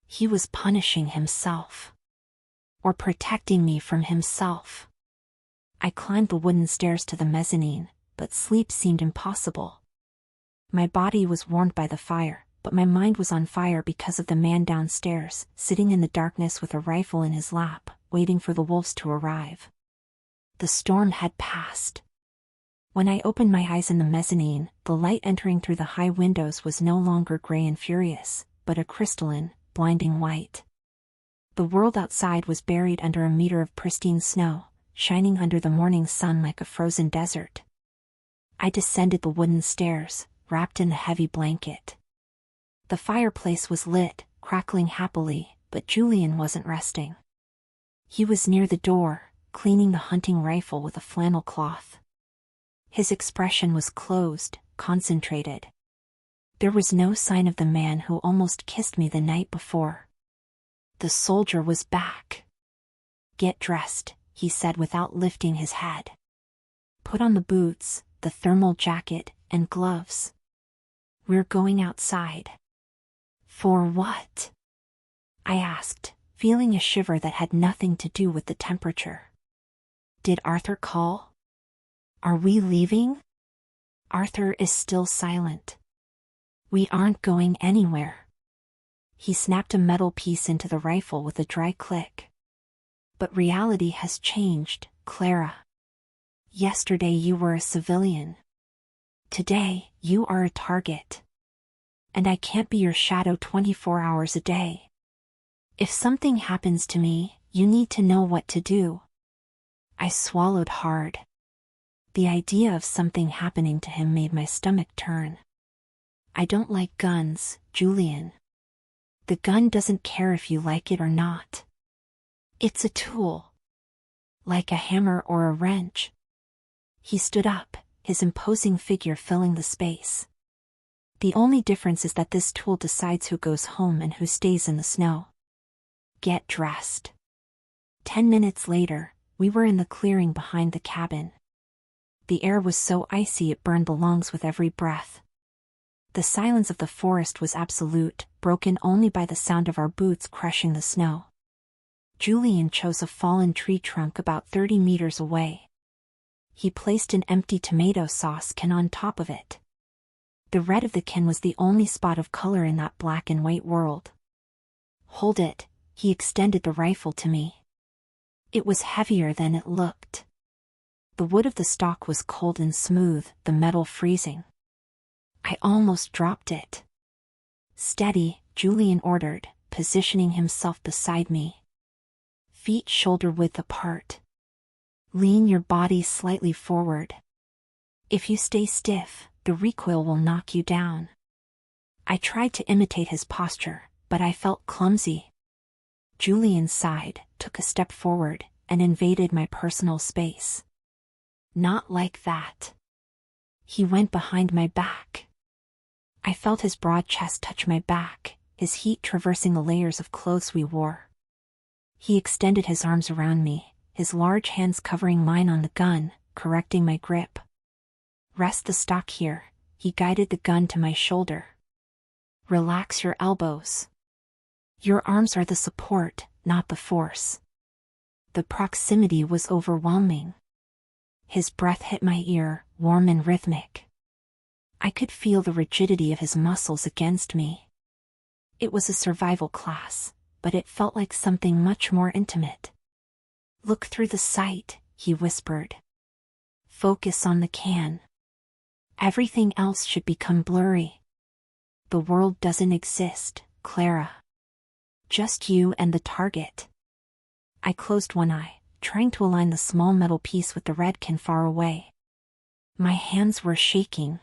[SPEAKER 1] He was punishing himself. Or protecting me from himself. I climbed the wooden stairs to the mezzanine, but sleep seemed impossible. My body was warmed by the fire, but my mind was on fire because of the man downstairs, sitting in the darkness with a rifle in his lap, waiting for the wolves to arrive. The storm had passed. When I opened my eyes in the mezzanine, the light entering through the high windows was no longer gray and furious, but a crystalline, blinding white. The world outside was buried under a meter of pristine snow, shining under the morning sun like a frozen desert. I descended the wooden stairs, wrapped in the heavy blanket. The fireplace was lit, crackling happily, but Julian wasn't resting. He was near the door, cleaning the hunting rifle with a flannel cloth. His expression was closed, concentrated. There was no sign of the man who almost kissed me the night before. The soldier was back. "Get dressed," he said without lifting his head. "Put on the boots, the thermal jacket, and gloves. We're going outside." "For what?" I asked, feeling a shiver that had nothing to do with the temperature. "Did Arthur call? Are we leaving?" Arthur is still silent. "We aren't going anywhere." He snapped a metal piece into the rifle with a dry click. "But reality has changed, Clara. Yesterday you were a civilian. Today, you are a target. And I can't be your shadow 24 hours a day. If something happens to me, you need to know what to do." I swallowed hard. The idea of something happening to him made my stomach turn. "I don't like guns, Julian. The gun doesn't care if you like it or not. It's a tool. Like a hammer or a wrench." He stood up, his imposing figure filling the space. The only difference is that this tool decides who goes home and who stays in the snow. Get dressed. 10 minutes later, we were in the clearing behind the cabin. The air was so icy it burned the lungs with every breath. The silence of the forest was absolute, broken only by the sound of our boots crushing the snow. Julian chose a fallen tree trunk about 30 meters away. He placed an empty tomato sauce can on top of it. The red of the can was the only spot of color in that black and white world. Hold it, he extended the rifle to me. It was heavier than it looked. The wood of the stock was cold and smooth, the metal freezing. I almost dropped it. Steady, Julian ordered, positioning himself beside me. Feet shoulder-width apart. Lean your body slightly forward. If you stay stiff, the recoil will knock you down. I tried to imitate his posture, but I felt clumsy. Julian sighed, took a step forward, and invaded my personal space. Not like that. He went behind my back. I felt his broad chest touch my back, his heat traversing the layers of clothes we wore. He extended his arms around me, his large hands covering mine on the gun, correcting my grip. Rest the stock here, he guided the gun to my shoulder. Relax your elbows. Your arms are the support, not the force. The proximity was overwhelming. His breath hit my ear, warm and rhythmic. I could feel the rigidity of his muscles against me. It was a survival class, but it felt like something much more intimate. Look through the sight, he whispered. Focus on the can. Everything else should become blurry. The world doesn't exist, Clara. Just you and the target. I closed one eye, trying to align the small metal piece with the red can far away. My hands were shaking.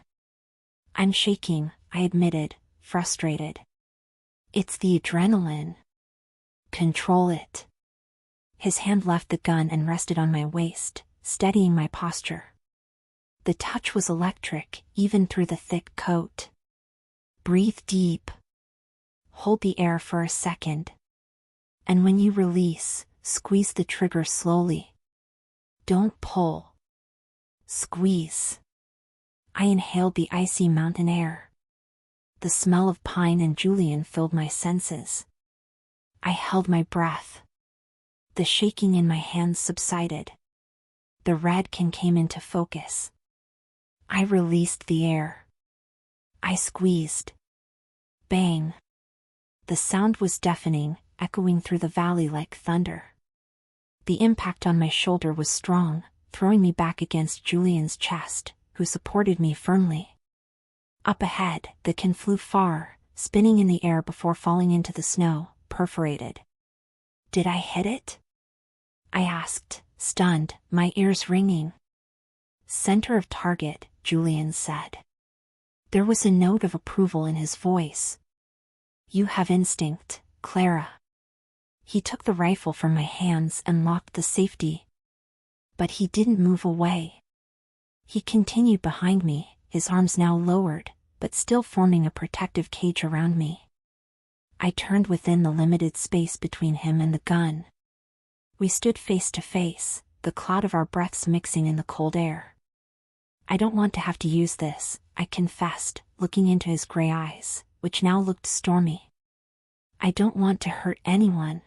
[SPEAKER 1] I'm shaking, I admitted, frustrated. It's the adrenaline. Control it. His hand left the gun and rested on my waist, steadying my posture. The touch was electric, even through the thick coat. Breathe deep. Hold the air for a second. And when you release, squeeze the trigger slowly. Don't pull. Squeeze. I inhaled the icy mountain air. The smell of pine and Julian filled my senses. I held my breath. The shaking in my hands subsided. The red can came into focus. I released the air. I squeezed. Bang. The sound was deafening, echoing through the valley like thunder. The impact on my shoulder was strong, throwing me back against Julian's chest, who supported me firmly. Up ahead, the can flew far, spinning in the air before falling into the snow, perforated. Did I hit it? I asked, stunned, my ears ringing. Center of target, Julian said. There was a note of approval in his voice. You have instinct, Clara. He took the rifle from my hands and locked the safety. But he didn't move away. He continued behind me, his arms now lowered, but still forming a protective cage around me. I turned within the limited space between him and the gun. We stood face to face, the cloud of our breaths mixing in the cold air. I don't want to have to use this, I confessed, looking into his gray eyes, which now looked stormy. I don't want to hurt anyone.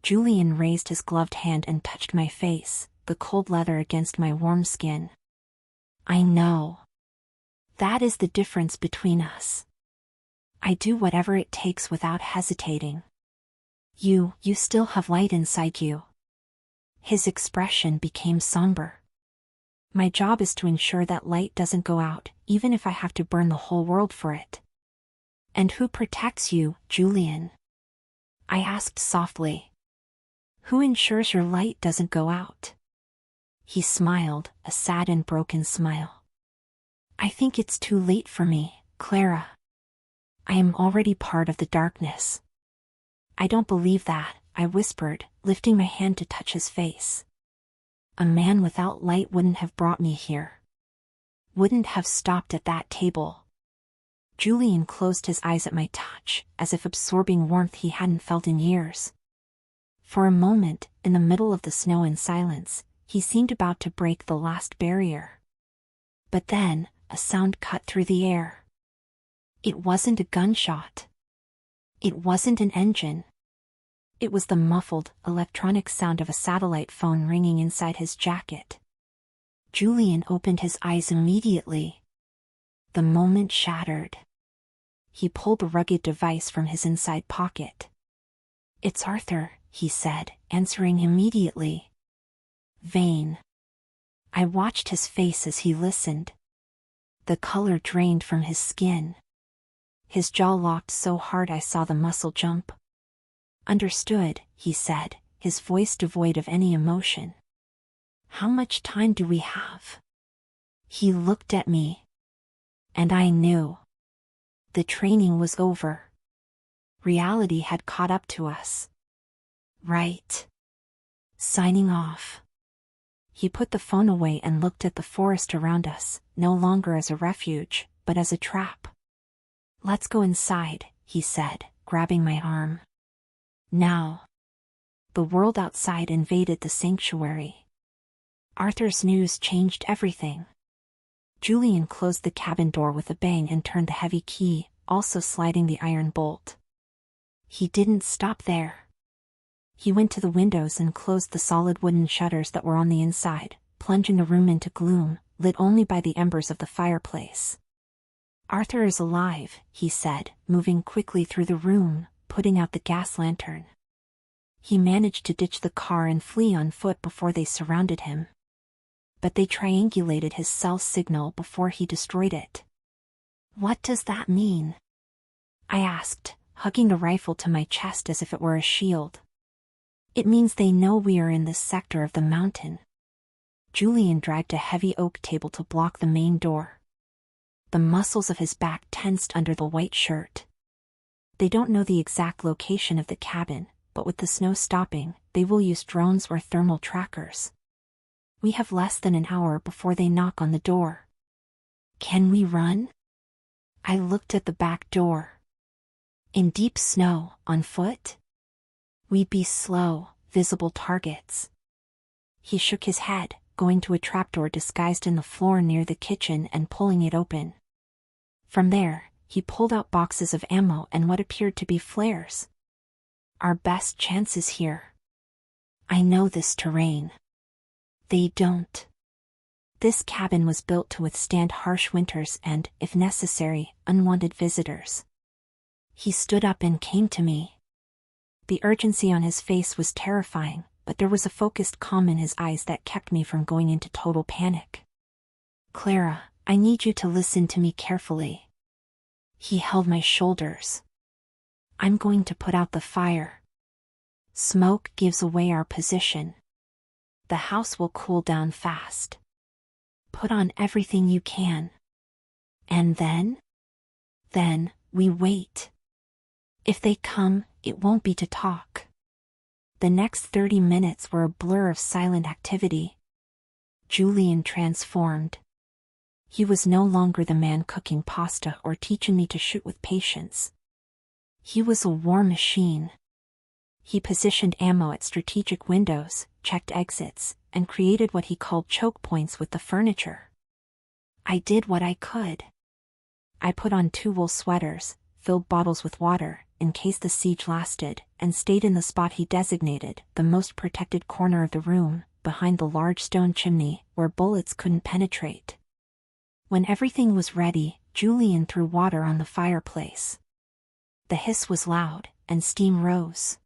[SPEAKER 1] Julian raised his gloved hand and touched my face, the cold leather against my warm skin. I know. That is the difference between us. I do whatever it takes without hesitating. You still have light inside you. His expression became somber. My job is to ensure that light doesn't go out, even if I have to burn the whole world for it. And who protects you, Julian? I asked softly. Who ensures your light doesn't go out? He smiled, a sad and broken smile. I think it's too late for me, Clara. I am already part of the darkness. I don't believe that, I whispered, lifting my hand to touch his face. A man without light wouldn't have brought me here. Wouldn't have stopped at that table. Julian closed his eyes at my touch, as if absorbing warmth he hadn't felt in years. For a moment, in the middle of the snow and silence, he seemed about to break the last barrier. But then, a sound cut through the air. It wasn't a gunshot. It wasn't an engine. It was the muffled, electronic sound of a satellite phone ringing inside his jacket. Julian opened his eyes immediately. The moment shattered. He pulled the rugged device from his inside pocket. "It's Arthur," he said, answering immediately. "Vane." I watched his face as he listened. The color drained from his skin. His jaw locked so hard I saw the muscle jump. "Understood," he said, his voice devoid of any emotion. "How much time do we have?" He looked at me. And I knew. The training was over. Reality had caught up to us. Right. Signing off. He put the phone away and looked at the forest around us, no longer as a refuge, but as a trap. "Let's go inside," he said, grabbing my arm. Now. The world outside invaded the sanctuary. Arthur's news changed everything. Julian closed the cabin door with a bang and turned the heavy key, also sliding the iron bolt. He didn't stop there. He went to the windows and closed the solid wooden shutters that were on the inside, plunging the room into gloom, lit only by the embers of the fireplace. "Arthur is alive," he said, moving quickly through the room, putting out the gas lantern. He managed to ditch the car and flee on foot before they surrounded him. But they triangulated his cell signal before he destroyed it. "What does that mean?" I asked, hugging the rifle to my chest as if it were a shield. "It means they know we are in this sector of the mountain." Julian dragged a heavy oak table to block the main door. The muscles of his back tensed under the white shirt. "They don't know the exact location of the cabin, but with the snow stopping, they will use drones or thermal trackers. We have less than an hour before they knock on the door." "Can we run?" I looked at the back door. "In deep snow, on foot? We'd be slow, visible targets." He shook his head, going to a trapdoor disguised in the floor near the kitchen and pulling it open. From there, he pulled out boxes of ammo and what appeared to be flares. "Our best chances here. I know this terrain. They don't. This cabin was built to withstand harsh winters and, if necessary, unwanted visitors." He stood up and came to me. The urgency on his face was terrifying, but there was a focused calm in his eyes that kept me from going into total panic. "Clara, I need you to listen to me carefully." He held my shoulders. "I'm going to put out the fire. Smoke gives away our position. The house will cool down fast. Put on everything you can. And then? Then, we wait. If they come, it won't be to talk." The next 30 minutes were a blur of silent activity. Julian transformed. He was no longer the man cooking pasta or teaching me to shoot with patience. He was a war machine. He positioned ammo at strategic windows, checked exits, and created what he called choke points with the furniture. I did what I could. I put on 2 wool sweaters, filled bottles with water, in case the siege lasted, and stayed in the spot he designated, the most protected corner of the room, behind the large stone chimney, where bullets couldn't penetrate. When everything was ready, Julian threw water on the fireplace. The hiss was loud, and steam rose.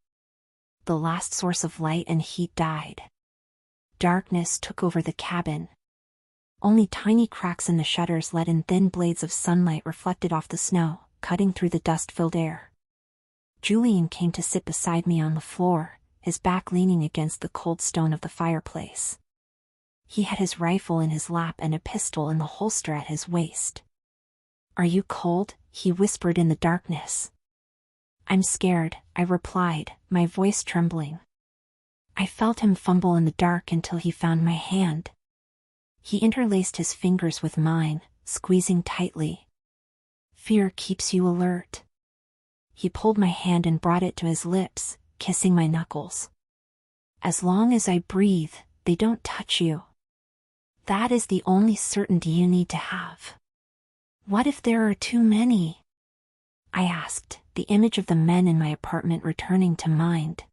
[SPEAKER 1] The last source of light and heat died. Darkness took over the cabin. Only tiny cracks in the shutters let in thin blades of sunlight reflected off the snow, cutting through the dust-filled air. Julian came to sit beside me on the floor, his back leaning against the cold stone of the fireplace. He had his rifle in his lap and a pistol in the holster at his waist. "Are you cold?" he whispered in the darkness. "I'm scared," I replied, my voice trembling. I felt him fumble in the dark until he found my hand. He interlaced his fingers with mine, squeezing tightly. Fear keeps you alert. He pulled my hand and brought it to his lips, kissing my knuckles. As long as I breathe, they don't touch you. That is the only certainty you need to have. What if there are too many? I asked, the image of the men in my apartment returning to mind.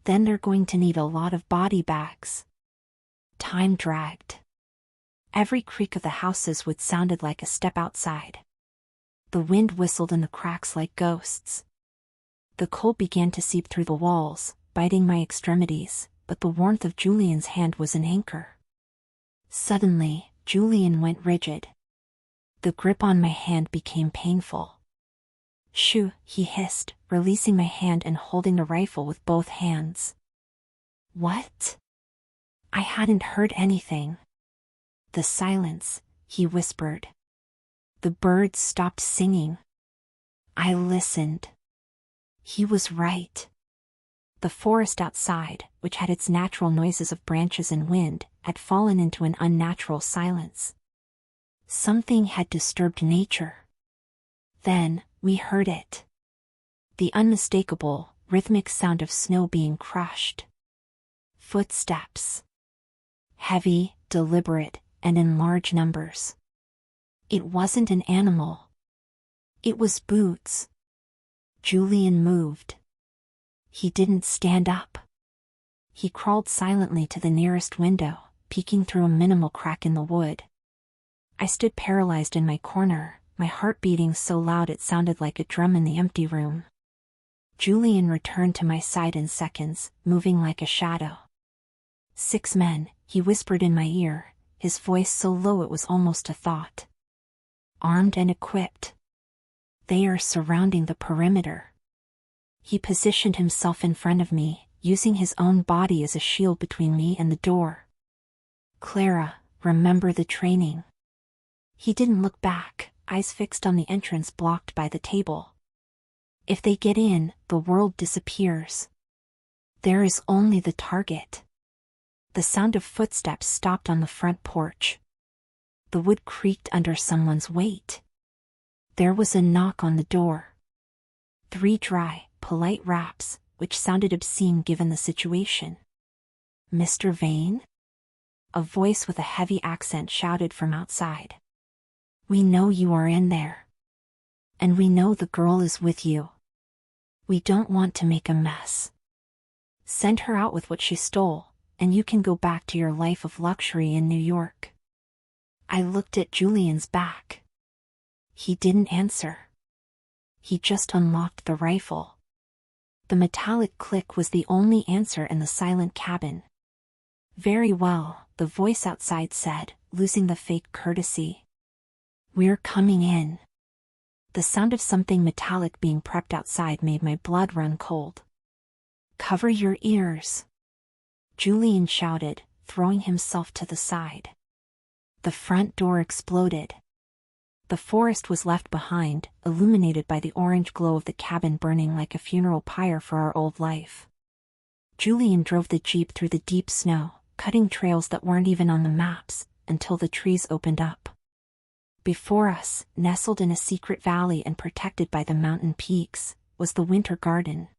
[SPEAKER 1] Then they're going to need a lot of body bags. Time dragged. Every creak of the house's wood sounded like a step outside. The wind whistled in the cracks like ghosts. The cold began to seep through the walls, biting my extremities, but the warmth of Julian's hand was an anchor. Suddenly, Julian went rigid. The grip on my hand became painful. "Shoo," he hissed, releasing my hand and holding the rifle with both hands. What? I hadn't heard anything. The silence, he whispered. The birds stopped singing. I listened. He was right. The forest outside, which had its natural noises of branches and wind, had fallen into an unnatural silence. Something had disturbed nature. Then, we heard it. The unmistakable, rhythmic sound of snow being crushed. Footsteps. Heavy, deliberate, and in large numbers. It wasn't an animal. It was boots. Julian moved. He didn't stand up. He crawled silently to the nearest window, peeking through a minimal crack in the wood. I stood paralyzed in my corner, my heart beating so loud it sounded like a drum in the empty room. Julian returned to my side in seconds, moving like a shadow. 6 men, he whispered in my ear, his voice so low it was almost a thought. Armed and equipped. They are surrounding the perimeter. He positioned himself in front of me, using his own body as a shield between me and the door. Clara, remember the training. He didn't look back, eyes fixed on the entrance blocked by the table. If they get in, the world disappears. There is only the target. The sound of footsteps stopped on the front porch. The wood creaked under someone's weight. There was a knock on the door. 3 dry, polite raps, which sounded obscene given the situation. Mr. Vane? A voice with a heavy accent shouted from outside. We know you are in there. And we know the girl is with you. We don't want to make a mess. Send her out with what she stole, and you can go back to your life of luxury in New York. I looked at Julian's back. He didn't answer. He just unlocked the rifle. The metallic click was the only answer in the silent cabin. Very well, the voice outside said, losing the fake courtesy. We're coming in. The sound of something metallic being prepped outside made my blood run cold. Cover your ears. Julian shouted, throwing himself to the side. The front door exploded. The forest was left behind, illuminated by the orange glow of the cabin burning like a funeral pyre for our old life. Julian drove the jeep through the deep snow, cutting trails that weren't even on the maps, until the trees opened up. Before us, nestled in a secret valley and protected by the mountain peaks, was the Winter Garden.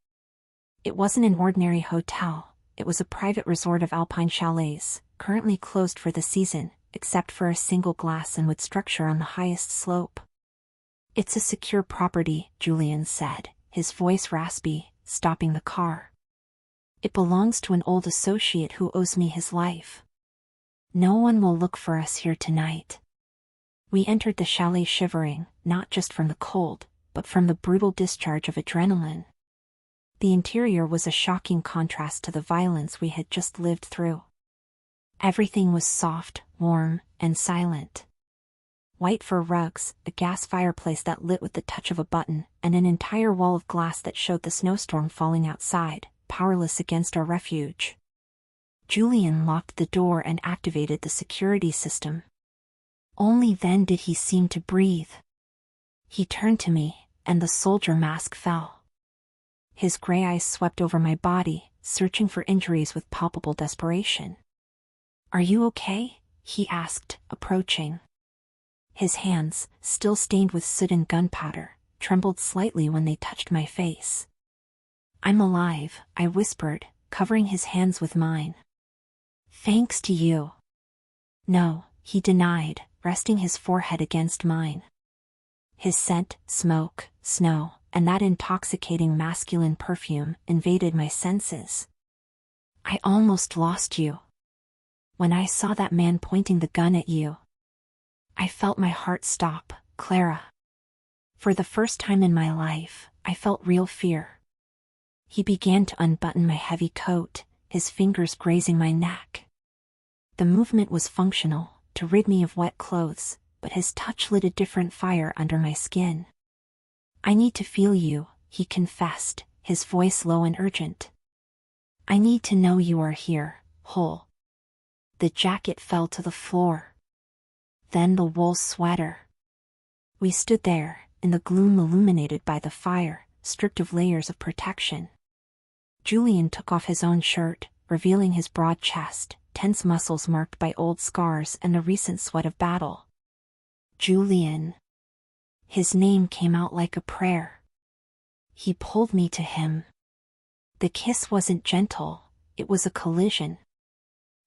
[SPEAKER 1] It wasn't an ordinary hotel, it was a private resort of alpine chalets, currently closed for the season, except for a single glass and wood structure on the highest slope. It's a secure property, Julian said, his voice raspy, stopping the car. It belongs to an old associate who owes me his life. No one will look for us here tonight. We entered the chalet shivering, not just from the cold, but from the brutal discharge of adrenaline. The interior was a shocking contrast to the violence we had just lived through. Everything was soft, warm, and silent. White fur rugs, a gas fireplace that lit with the touch of a button, and an entire wall of glass that showed the snowstorm falling outside, powerless against our refuge. Julian locked the door and activated the security system. Only then did he seem to breathe. He turned to me, and the soldier mask fell. His gray eyes swept over my body, searching for injuries with palpable desperation. Are you okay? He asked, approaching. His hands, still stained with soot and gunpowder, trembled slightly when they touched my face. "I'm alive," I whispered, covering his hands with mine. "Thanks to you." "No," he denied, resting his forehead against mine. His scent, smoke, snow, and that intoxicating masculine perfume invaded my senses. "I almost lost you. When I saw that man pointing the gun at you, I felt my heart stop, Clara. For the first time in my life, I felt real fear." He began to unbutton my heavy coat, his fingers grazing my neck. The movement was functional, to rid me of wet clothes, but his touch lit a different fire under my skin. "I need to feel you," he confessed, his voice low and urgent. "I need to know you are here, whole." The jacket fell to the floor. Then the wool sweater. We stood there, in the gloom illuminated by the fire, stripped of layers of protection. Julian took off his own shirt, revealing his broad chest, tense muscles marked by old scars and the recent sweat of battle. Julian. His name came out like a prayer. He pulled me to him. The kiss wasn't gentle, it was a collision.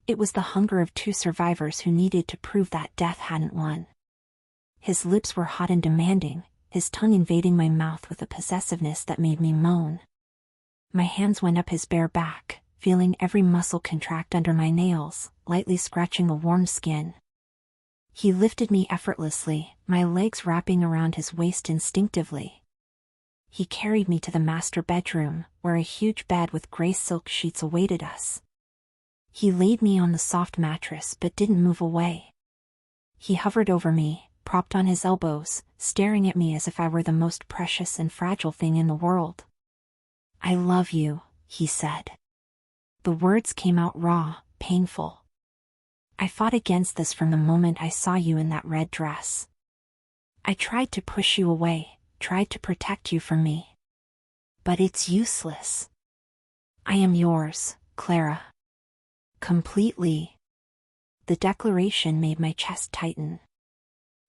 [SPEAKER 1] It was the hunger of two survivors who needed to prove that death hadn't won. His lips were hot and demanding, his tongue invading my mouth with a possessiveness that made me moan. My hands went up his bare back, feeling every muscle contract under my nails, lightly scratching the warm skin. He lifted me effortlessly, my legs wrapping around his waist instinctively. He carried me to the master bedroom, where a huge bed with gray silk sheets awaited us. He laid me on the soft mattress but didn't move away. He hovered over me, propped on his elbows, staring at me as if I were the most precious and fragile thing in the world. "I love you," he said. The words came out raw, painful. "I fought against this from the moment I saw you in that red dress. I tried to push you away, tried to protect you from me. But it's useless. I am yours, Clara. Completely." The declaration made my chest tighten.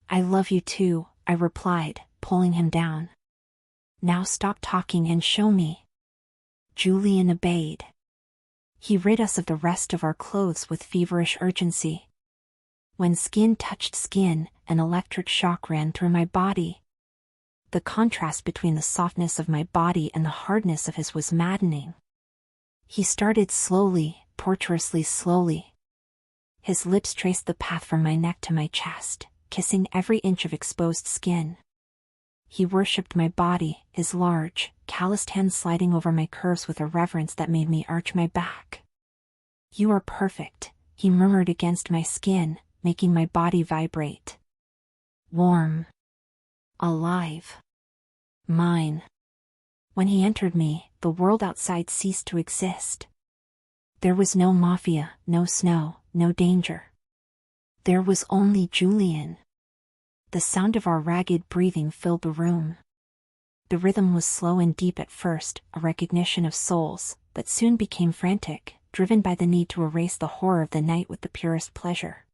[SPEAKER 1] "I love you too," I replied, pulling him down. "Now stop talking and show me." Julian obeyed. He rid us of the rest of our clothes with feverish urgency. When skin touched skin, an electric shock ran through my body. The contrast between the softness of my body and the hardness of his was maddening. He started slowly, tortuously slowly. His lips traced the path from my neck to my chest, kissing every inch of exposed skin. He worshipped my body, his large, calloused hands sliding over my curves with a reverence that made me arch my back. "You are perfect," he murmured against my skin, making my body vibrate. Warm. Alive. Mine. When he entered me, the world outside ceased to exist. There was no mafia, no snow, no danger. There was only Julian. The sound of our ragged breathing filled the room. The rhythm was slow and deep at first, a recognition of souls, but soon became frantic, driven by the need to erase the horror of the night with the purest pleasure.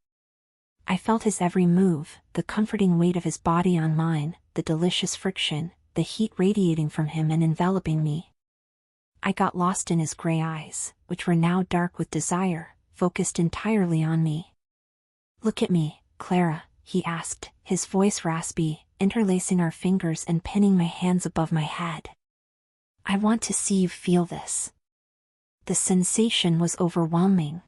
[SPEAKER 1] I felt his every move, the comforting weight of his body on mine, the delicious friction, the heat radiating from him and enveloping me. I got lost in his gray eyes, which were now dark with desire, focused entirely on me. "Look at me, Clara," he asked, his voice raspy, interlacing our fingers and pinning my hands above my head. "I want to see you feel this." The sensation was overwhelming.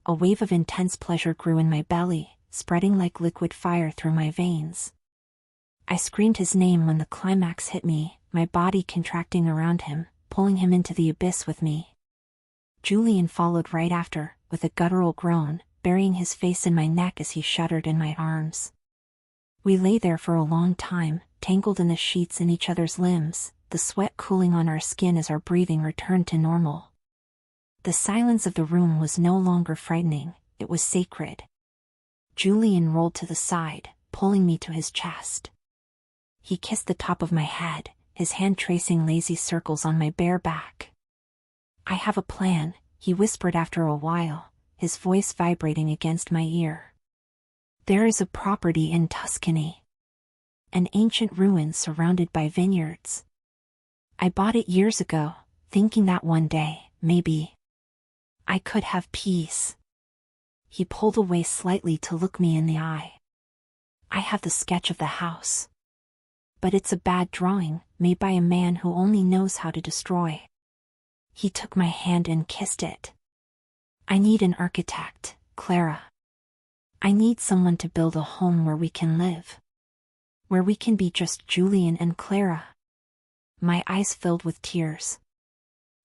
[SPEAKER 1] A wave of intense pleasure grew in my belly, spreading like liquid fire through my veins. I screamed his name when the climax hit me, my body contracting around him, pulling him into the abyss with me. Julian followed right after, with a guttural groan, burying his face in my neck as he shuddered in my arms. We lay there for a long time, tangled in the sheets and each other's limbs, the sweat cooling on our skin as our breathing returned to normal. The silence of the room was no longer frightening, it was sacred. Julian rolled to the side, pulling me to his chest. He kissed the top of my head, his hand tracing lazy circles on my bare back. "I have a plan," he whispered after a while, his voice vibrating against my ear. There is a property in Tuscany. An ancient ruin surrounded by vineyards. I bought it years ago, thinking that one day, maybe, I could have peace. He pulled away slightly to look me in the eye. I have the sketch of the house. But it's a bad drawing, made by a man who only knows how to destroy. He took my hand and kissed it. I need an architect, Clara. I need someone to build a home where we can live. Where we can be just Julian and Clara. My eyes filled with tears.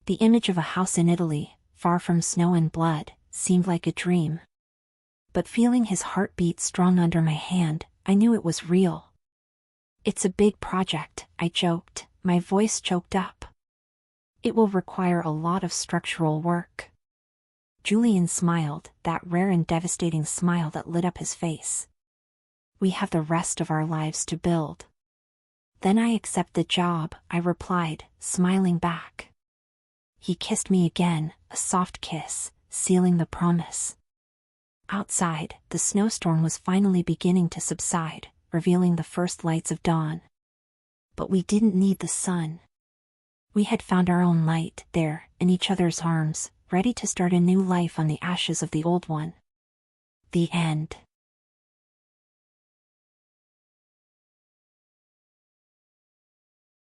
[SPEAKER 1] The image of a house in Italy, far from snow and blood, seemed like a dream. But feeling his heartbeat strong under my hand, I knew it was real. It's a big project, I joked, my voice choked up. It will require a lot of structural work. Julian smiled, that rare and devastating smile that lit up his face. We have the rest of our lives to build. Then I accept the job, I replied, smiling back. He kissed me again, a soft kiss, sealing the promise. Outside, the snowstorm was finally beginning to subside, revealing the first lights of dawn. But we didn't need the sun. We had found our own light, there, in each other's arms, ready to start a new life on the ashes of the old one. The end.